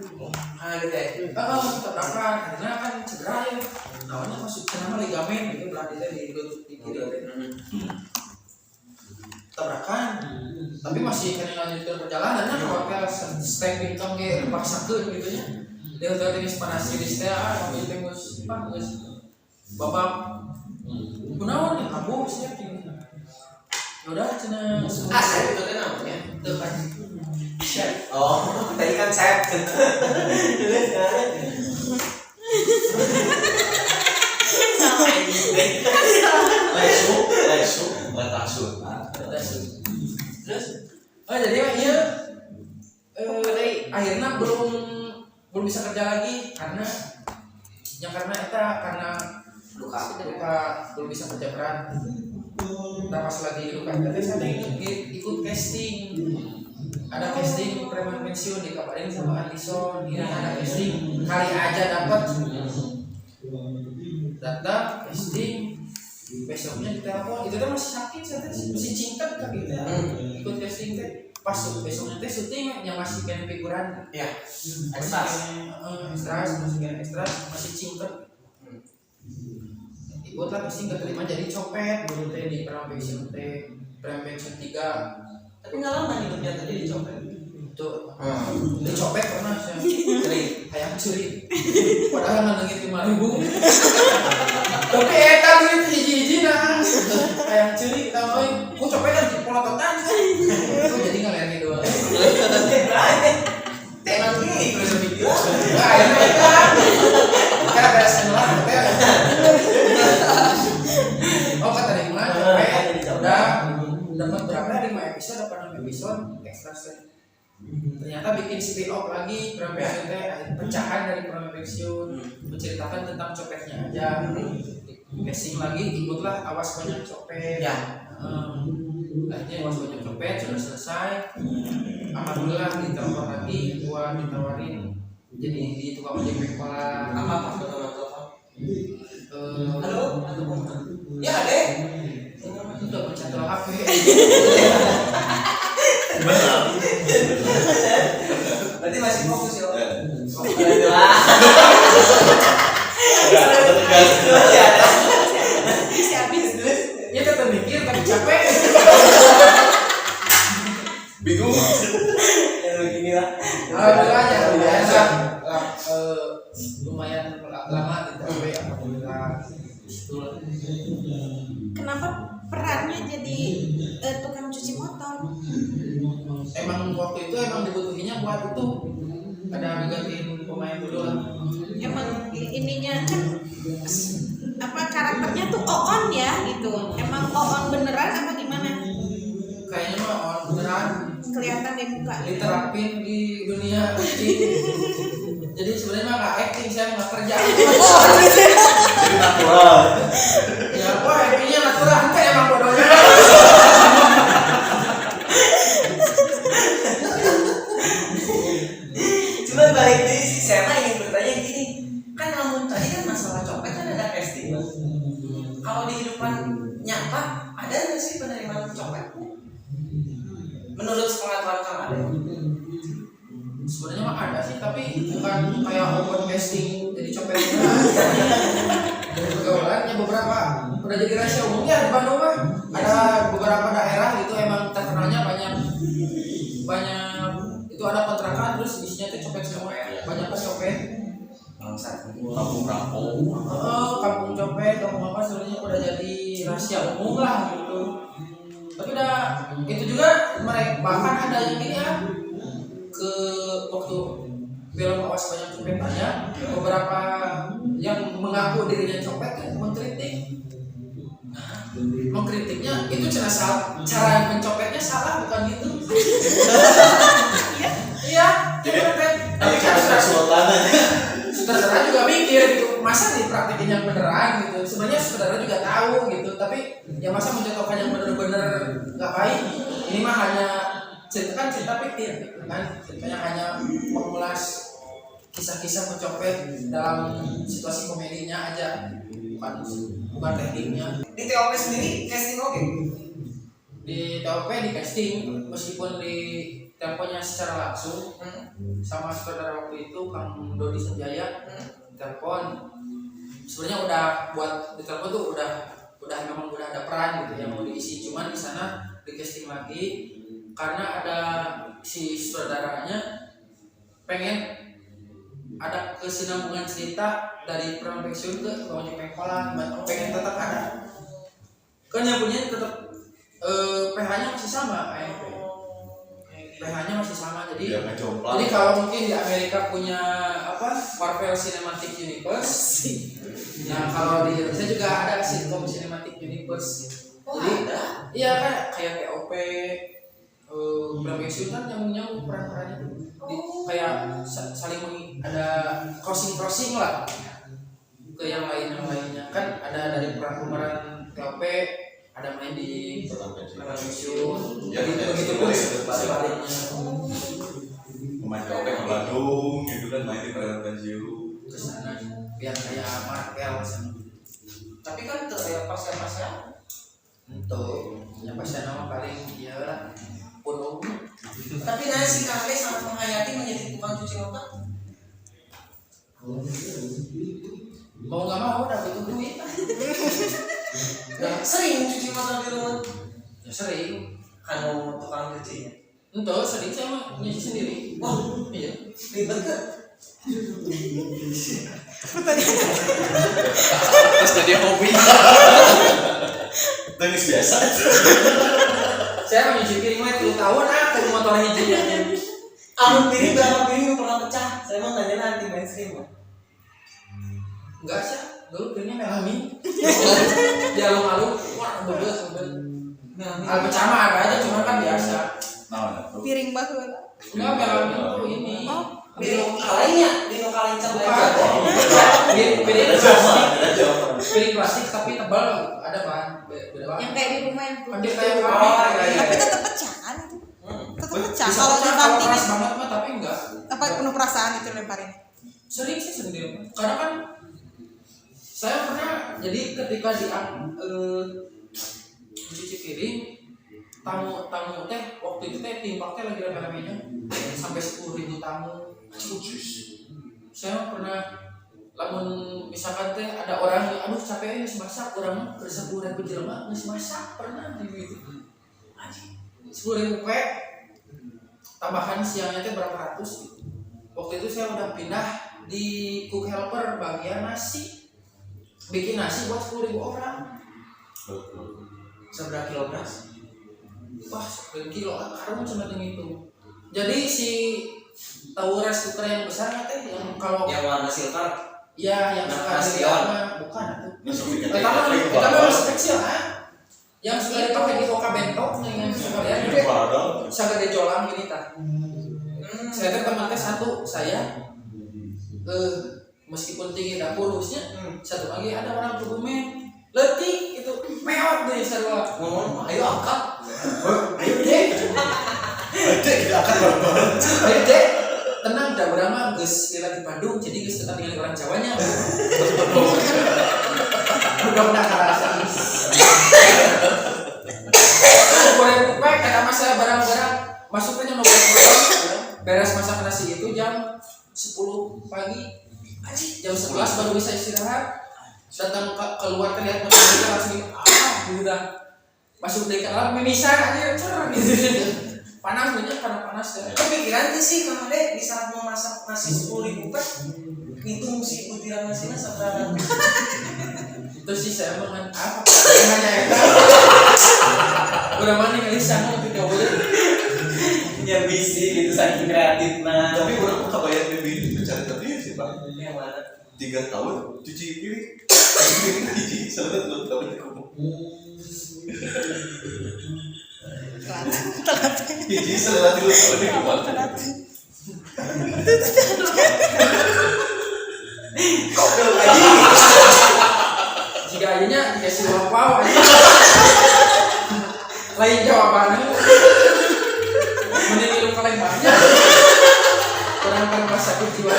gitu ya. Tabrakan karena kan cedera ya. Namanya masuk kenapa ligamen gitu belah di lutut di kiri. Tabrakan. Tapi masih kan lanjutkan perjalanannya ke hotel stepping tong ge paksakeun gitu nya. Di hotel tenis panas geus teh mobil teh geus babak kunaon ya abu siap gitu. Udah cenah Chef itu kan namanya. teu kan. Chef. Oh, tadi kan chef. Salah Letaksun. Terus jadi iya akhirnya belum bisa kerja lagi karena luka belum bisa kerja berat. Nah pas lagi luka itu saya ikut casting, ada casting preman pensiun dikabarin sama Alison, ini ada casting kali aja dapat, datang casting, besoknya ditelepon itu tuh masih sakit, saya masih cingkat kan gitu ya, ikut casting teh pas besoknya teh syuting yang masih kena figuran Ya, ekstras masih cingkat. Ikutlah casting keterima jadi copet dulu teh di Prevention 3. tapi nggak lama hidupnya tuh jadi copet. Tuh di copet pernah saya kayak curi padahal ngalangin 5.000 tapi eta duit hiji nah kayak curi kita mau ku copet kan dipolototan itu jadi ngalangin doang Emang gini terus mikir. nah ya mereka karena beres lah hotel oh keterima copet udah dapat berapa 5 episode apa 6 episode ekstra set. Ternyata bikin spin-off lagi Prevention teh pecahan dari Prevention menceritakan tentang copetnya aja. Casting lagi ikutlah Awas Banyak Copet. Ya. Akhirnya Awas Banyak Copet sudah selesai. Alhamdulillah ditelepon lagi buat ditawarin jadi di tukang ojek pengkolan. Apa betul telepon? Halo. Ya deh. Udah pencet HP. Benar. Berarti masih fokus ya. Isi habis. Ya tetap mikir tapi capek. Bingung. Ya begini lah. Alhamdulillah biasa. Lumayan lama di alhamdulillah. Kenapa perannya jadi tukang cuci motor? Emang waktu itu emang dibutuhinnya buat itu ada digantiin pemain dulu lah. Emang ininya kan apa karakternya tuh Oon ya gitu. Emang Oon beneran apa gimana? Kayaknya mah orang beneran Kelihatan di muka. diterapin di dunia acting. Jadi sebenarnya mah nggak acting, saya nggak kerja. Jadi natural. Ya, wah actingnya natural, kan emang bodohnya. Cuman balik dari si Sena ingin bertanya gini, kan namun tadi kan masalah copet kan ada casting. Kalau di kehidupan nyata ada nggak sih penerimaan copet? Menurut pengetahuan kamu ada? Sebenarnya mah ada sih, tapi bukan kayak open casting jadi copet. Dari pergaulannya beberapa udah jadi rahasia umumnya di Bandung mah. Ada beberapa daerah itu emang terkenalnya banyak itu ada kontrakan terus isinya tuh copet semua ya. Banyak pas copet. Bangsat. Kampung-kampung. Kampung copet, kampung apa sebenarnya udah jadi rahasia umum lah gitu. Tapi udah itu juga mereka bahkan ada yang ini ya ke waktu film Awas Banyak Copet tanya beberapa yang mengaku dirinya copet kan mengkritiknya itu cara mencopetnya salah bukan gitu. Iya, Tapi cara seksualannya. sutradara juga mikir gitu, masa dipraktikin yang beneran gitu. Sebenarnya sutradara juga tahu gitu, tapi ya masa mencontohkan yang bener-bener nggak baik. Ini mah hanya cerita fiktif gitu kan, ceritanya hanya mengulas kisah-kisah pencopet dalam situasi komedinya aja, bukan tekniknya. Di TOP sendiri casting oke? Di TOP di casting meskipun di temponya secara langsung sama sutradara waktu itu Kang Dodi Sanjaya telepon. Sebenarnya udah buat di telepon tuh memang udah ada peran gitu yang mau diisi, cuman di sana di casting lagi karena ada si sutradaranya pengen ada kesinambungan cerita dari Prevention ke Ojek Pengkolan, pengen tetap ada kan yang punya tetap PH-nya masih sama PH-nya masih sama jadi kalau mungkin di Amerika punya apa Marvel Cinematic Universe Nah kalau di Indonesia juga ada sitcom Cinematic Universe. Oh, Jadi ada. iya kan kayak TOP, Bramexu kan nyambung peran-perannya kayak saling ada crossing lah ke yang lainnya kan ada dari peran-peran TOP ada main di Bramexu Ya, gitu ya, begitu ya, pun ya, sebaliknya Pemain TOP ke Bandung gitu kan main di Perairan Pensiu. kesana biar kayak Marvel sama. Tapi kan pas-pasnya Tuh, yang pasti nama paling ya lah penuh. tapi si kakek sangat menghayati menjadi tukang cuci motor. Mau nggak mau udah butuh duit. Sering cuci motor di rumah. Ya sering. Kanu tukang cucinya. Untuk sering saya mah nyuci sendiri. Wah, Iya. ribet gak? Terus jadi hobi. Tenis biasa. Saya mah nyuci piring mah 3 tahun ke motor hijinya. Amun piring berapa piring yang pernah pecah? Saya mah nanya anti mainstream mah. Enggak sih, dulu piringnya melamin. Di alung-alung, wah bener bener. Al pecah mah ada aja, cuma kan biasa. Nah, Piring bahu. Enggak melamin tuh ini. Piring kalainya, di kaleng cap Bukan. Piring plastik tapi tebal, ada bahan beda Yang bahan. kayak di rumah yang Hampir putih. kayak Oh, kami. Tapi tetap pecah kan itu. Tetap pecah. Bisa Kalau pecah, dibanting keras banget mah tapi enggak. apa penuh perasaan itu lemparin. Sering sih sendiri karena kan saya pernah jadi ketika di mencuci piring tamu teh waktu itu teh timpak teh lagi rame-ramenya sampai 10.000 tamu. Saya pernah lamun misalkan teh ada orang yang aduh capek geus masak orang resep 10.000 jelema geus masak pernah gitu 10.000 tambahan siangnya teh berapa ratus. Waktu itu saya udah pindah di cook helper bagian nasi, bikin nasi buat 10.000 orang. Seberapa kilo beras? Wah 10 kilo karung cuma itu. Jadi si tahu rice cooker yang besar nggak teh yang kalau Yang warna silver. ya yang suka Nasi di on. bukan itu. kita Kita masih kecil ah. Yang suka dipakai di Oka Bento yang suka lihat gede. Sagede jolang gini tah. Saya teh teman teh satu saya meskipun tinggi dapur lusnya satu lagi ada orang kebumen letih itu meot deh sarua Ngomong, ayo angkat. ayo deh Kita akan bareng-bareng. ayo deh tenang dah urang mah geus lila di Bandung jadi geus tetap dengan orang Jawanya udah karasa goreng kupek ada masalah barang-barang masuknya nobel beres masak nasi itu jam 10 pagi jam 11 baru bisa istirahat datang keluar terlihat matahari langsung gitu dah masuk dari dalam mimisan aja cerah gitu panas banyak karena panas ya Kepikiran tuh sih Kang Ade di saat mau masak nasi 10.000 ngitung si butiran nasinya seberapa. itu sih saya mengen apa hanya itu udah mana kali sana lebih kau Ya bisi gitu saking kreatif nah. Tapi orang kok kabayang lebih mencari terbiar sih Pak. Yang mana? 3 tahun cuci piring. Piring hiji selama 2 tahun kamu. Hiji selama 3 tahun kamu. Kopel lagi. jika akhirnya dikasih lampau lain jawabannya mending lu kalian banyak orang kan masa jiwa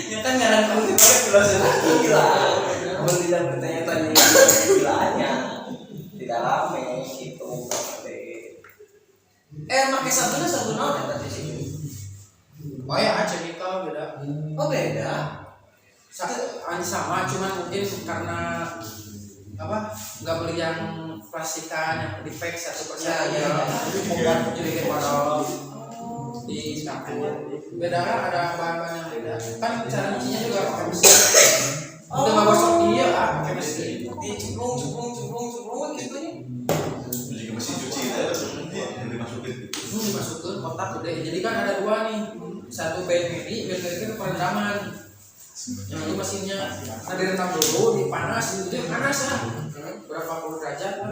Ya kan ngaran kamu pakai filosofi gila. Kamu tidak bertanya-tanya gilaannya. Tidak rame gitu. Pakai sabun naon eta cuci? oh ya chemical beda Oh beda. sama cuman mungkin karena apa nggak beli yang plastikan yang di pack 1% Ya. membuat jadi botol di dapur beda kan ada bahan-bahan yang beda kan cara nyucinya juga pakai mesin udah nggak gosok dia pakai mesin Dicemplung gitu nih. Jika mesin cuci itu yang dimasukin. dimasukin kotak gede jadi kan ada dua nih satu band midi itu perendaman Jadi mesinnya ada renang dulu, dipanas, itu panas lah. Berapa puluh derajat kan?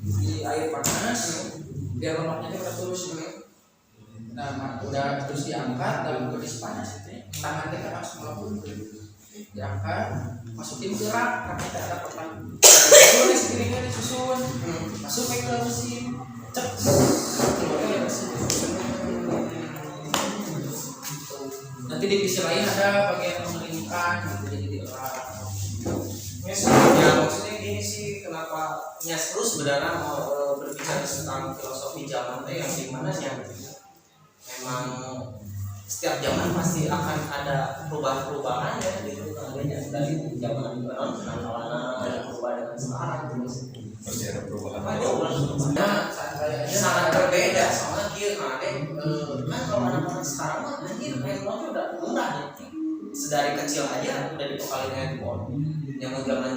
Di air panas, biar lemaknya itu terus. Nah, udah terus diangkat dalam kondisi panas itu. Tangan kita langsung melakukan diangkat, masukin ke rak, kita ada pertanyaan. Susun piringnya disusun, masuk ke mesin, cek, keluarnya mesin. Nanti di sisi lain ada bagian mengeringkan, gitu, jadi diolak. Ya maksudnya gini sih, kenapa Nyasru sebenarnya mau berbicara tentang filosofi zaman teh yang dimana ya memang setiap zaman pasti akan ada perubahan-perubahan ya gitu, adanya dari zaman kenal-kenalan dan berubah dengan sekarang terus Pasti ada perubahan. nah sangat berbeda soalnya dia kan kalau anak-anak sekarang mah anjir handphone udah murah ya, sedari kecil aja udah dibekalin handphone yang zaman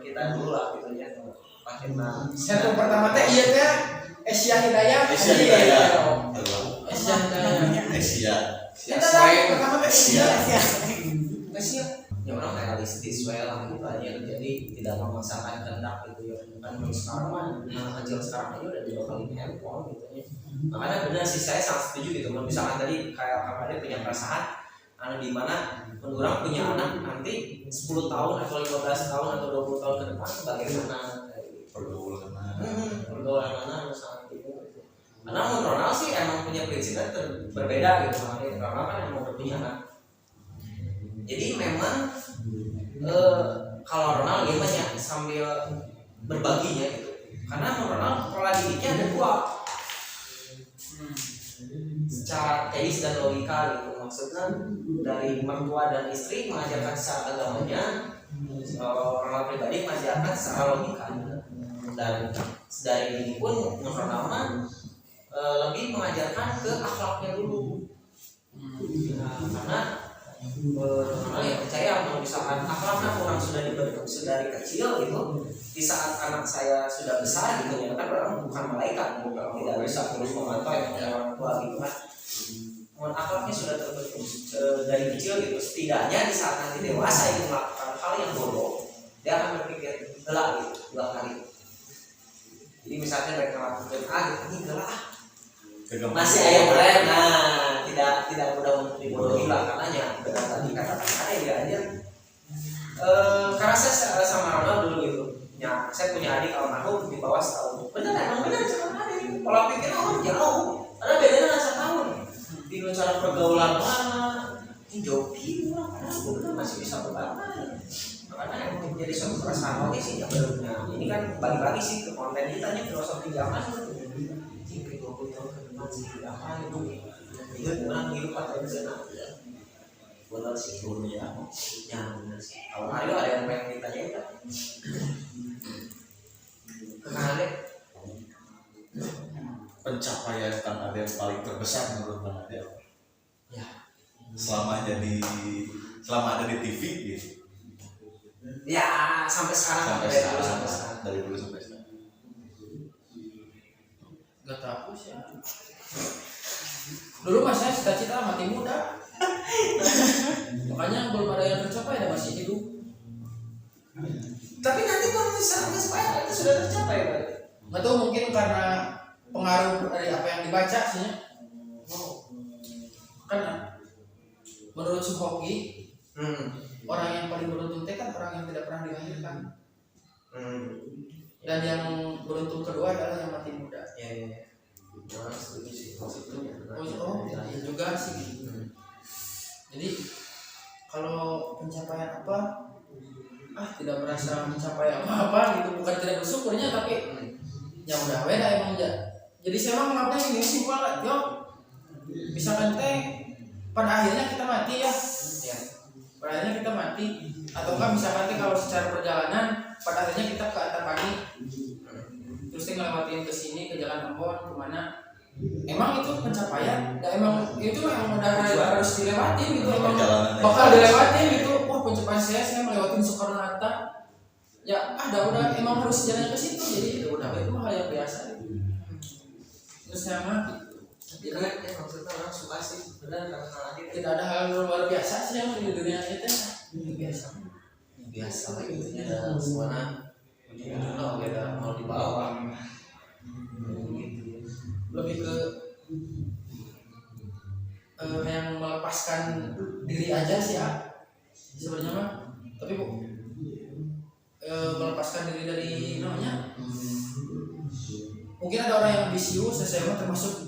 kita dulu lah gitu ya makin Satu pertama teh iya teh Asia Hidayah. Asia Hidayah. Asia Hidayah. Asia. Kita tahu pertama teh Asia. Asia ya orang realistis lah gitu aja jadi tidak memaksakan kehendak gitu ya kan sekarang mah anak kecil sekarang aja udah dibekalin handphone gitu ya makanya benar sih saya sangat setuju gitu misalkan tadi kayak Kak Ade punya perasaan di mana orang punya anak nanti 10 tahun atau 15 tahun atau 20 tahun ke depan bagaimana Pergaulan pergaulan anak sangat itu karena Ronald sih emang punya prinsipnya berbeda gitu karena kan emang punya anak jadi memang kalau Ronald gimana ya sambil berbaginya gitu karena Ronald pola didiknya ada dua secara teis dan logika gitu maksudnya dari mertua dan istri mengajarkan secara agamanya Ronald pribadi mengajarkan secara logika dan dari ini pun Ronald lebih mengajarkan ke akhlaknya dulu karena yang percaya kalau misalkan akhlaknya orang sudah dibentuk dari kecil gitu di saat anak saya sudah besar gitu ya kan orang bukan malaikat tidak bisa terus memantau yang orang tua gitu kan akhlaknya sudah terbentuk dari kecil gitu setidaknya di saat nanti dewasa itu melakukan hal yang bodoh dia akan berpikir gelap gitu dua kali jadi misalnya mereka lakukan gitu ini gelap masih ayam rem tidak mudah untuk dibodohi lah karenanya benar tadi katakan ada ya aja karena saya sama Ronald dulu gitu ya saya punya adik almarhum di bawah setahun emang benar sama adik pola pikir orang jauh karena bedanya dengan setahun di cara pergaulan mana ini jauh gitu lah karena aku benar masih bisa berbahasa karena yang menjadi suatu perasaan oke sih ya benar ini kan bagi-bagi sih ke konten kita nih filosofi zaman ini 20 tahun ke depan sih apa itu hidup orang hidup pada sana ya benar sih dunia ya benar sih kalau hari ada yang pengen ditanyain kan kenalnya pencapaian Kang Ade yang paling terbesar menurut Kang Ade ya selama ada di TV gitu ya sampai sekarang dari dulu sampai sekarang Gak tahu sih. Dulu mas saya cita-cita mati muda. Makanya belum ada yang tercapai dan masih hidup. tapi nanti kalau misalnya supaya itu sudah tercapai kan? Nggak tahu mungkin karena pengaruh dari apa yang dibaca sih. Kan menurut Suhoki orang yang paling beruntung itu kan orang yang tidak pernah dilahirkan. Dan yang beruntung kedua adalah yang mati muda. Ya. Nah, setuju sih maksudnya. Ya juga sih. Jadi kalau pencapaian apa tidak merasa mencapai apa-apa gitu, bukan tidak bersyukurnya tapi ya udah beda emang ya. Jadi saya emang ngapnya ini simpel lah, yo. Misalkan pada akhirnya kita mati ya. Pada akhirnya kita mati atau enggak misalkan kalau secara perjalanan pada akhirnya kita ke Antapani terus ngelewatin ke sini ke Jalan Ambon kemana emang itu pencapaian dan emang itu yang udah harus dilewatin gitu emang bakal dilewatin gitu wah pencapaian saya melewatin Soekarno Hatta ya udah emang harus jalan ke situ jadi itu udah itu hal yang biasa gitu. Terus saya mah Tidak maksudnya orang suka sih benar karena tidak ada hal luar biasa sih yang di dunia ini biasa lah gitu nya dan semuanya ujung-ujungnya oke dah mau dibawa gitu. Lebih ke yang melepaskan diri aja sih ya sebenarnya mah, tapi melepaskan diri dari namanya mungkin ada orang yang ambisius, saya mah termasuk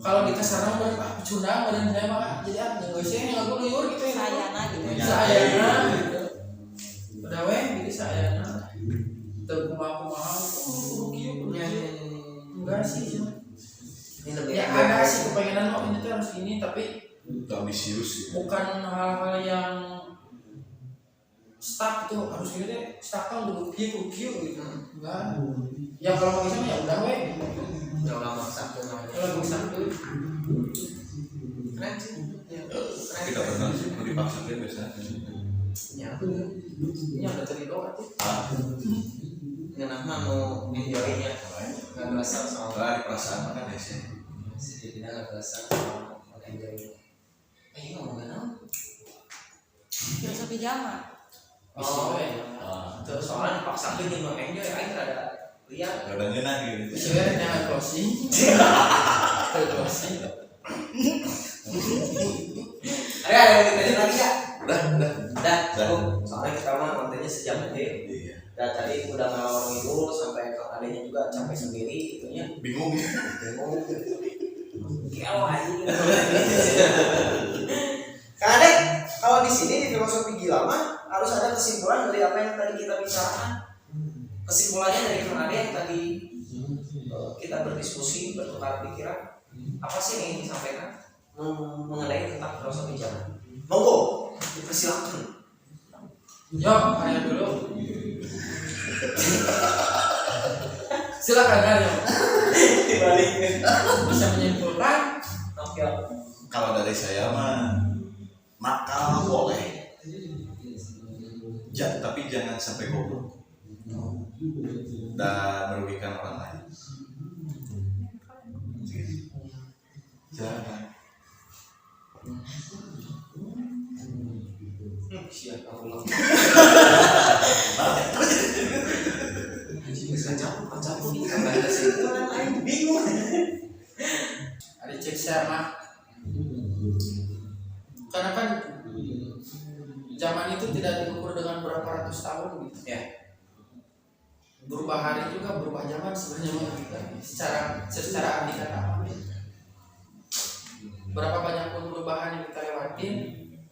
kalau di kasarna mah pecundang badan saya mah jadi yang geus yang aku liur gitu ya sayana gitu ya. sayana gitu udah weh gitu sayana teu kumaha kudu kieu enggak sih cuma ini lebih ya ada sih kepengenan oh ini tuh harus ini tapi ambisius gitu. bukan hal-hal yang stuck tuh harus gini deh stuck kan dulu kieu gitu enggak ya kalau mau bisa ya udah weh udah lama satu namanya kalau bisa tuh keren sih ya, Tapi tidak benar sih, mau dipaksakan biasanya. ya ini ada cerita tuh ngenah mah mau enjoy-nya nggak berasa sama Enggak di perasaan mana deh sih. jadi tidak nggak berasa sama enjoy ini ngomong naon Biasa pijama. oh Ah, terus soalnya dipaksakan jadi mau enjoy aing rada lihat kadang ngeunah gitu. sebenarnya jangan closing closing ada yang ditanya lagi ya Udah. udah cukup soalnya kita mah kontennya sejam aja Iya. dan tadi udah ngalor ngidul sampai ke adanya juga capek sendiri itunya Bingung ya. bingung keo aja Kang Adek kalau di sini di filosofi gila mah harus ada kesimpulan dari apa yang tadi kita bicarakan kesimpulannya dari Kang Adek yang tadi kita berdiskusi bertukar pikiran apa sih yang ingin disampaikan mengenai tentang filosofi jalan monggo dipersilakan yo hanya dulu silakan kalian dibalik bisa menyimpulkan oke Kalau dari saya mah nakal boleh. Tapi jangan sampai goblok dan merugikan orang lain. Jangan. siap Allah kacau kita bahas itu kan lain bingung ada cek share mah karena kan zaman itu tidak diukur dengan berapa ratus tahun gitu ya berubah hari juga berubah zaman sebenarnya mah gitu. secara arti kata berapa banyak pun perubahan yang kita lewatin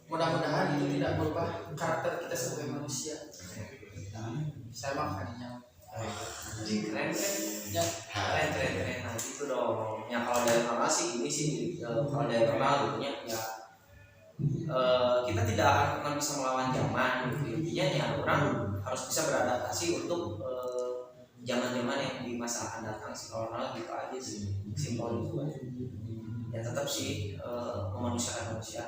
mudah-mudahan itu tidak merubah karakter kita sebagai manusia saya mah hanya keren ya keren nah gitu dong ya kalau dari Ronald sih ini sih kalau dari Ronald gitu ya kita tidak akan pernah bisa melawan zaman gitu intinya ya orang harus bisa beradaptasi untuk zaman-zaman yang di masa akan datang sih kalau Ronald gitu aja sih simpel itu aja ya tetap sih memanusiakan manusia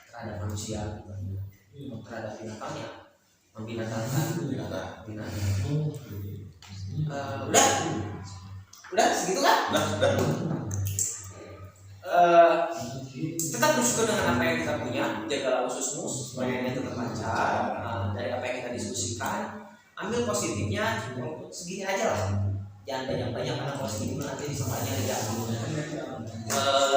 terhadap manusia gitu. Terhadap binatang ya membinatangkan binatang udah segitu kan Udah. tetap bersyukur dengan apa yang kita punya jagalah ususmu sebagainya tetap lancar dari apa yang kita diskusikan ambil positifnya segini aja lah jangan banyak-banyak karena positif nanti disangkanya negatif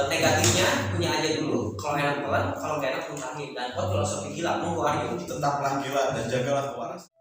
negatifnya punya aja dulu kalau enak pelan kalau gak enak pun dan filosofi gila monggo hari ini Tetaplah gila dan jagalah kewarasan.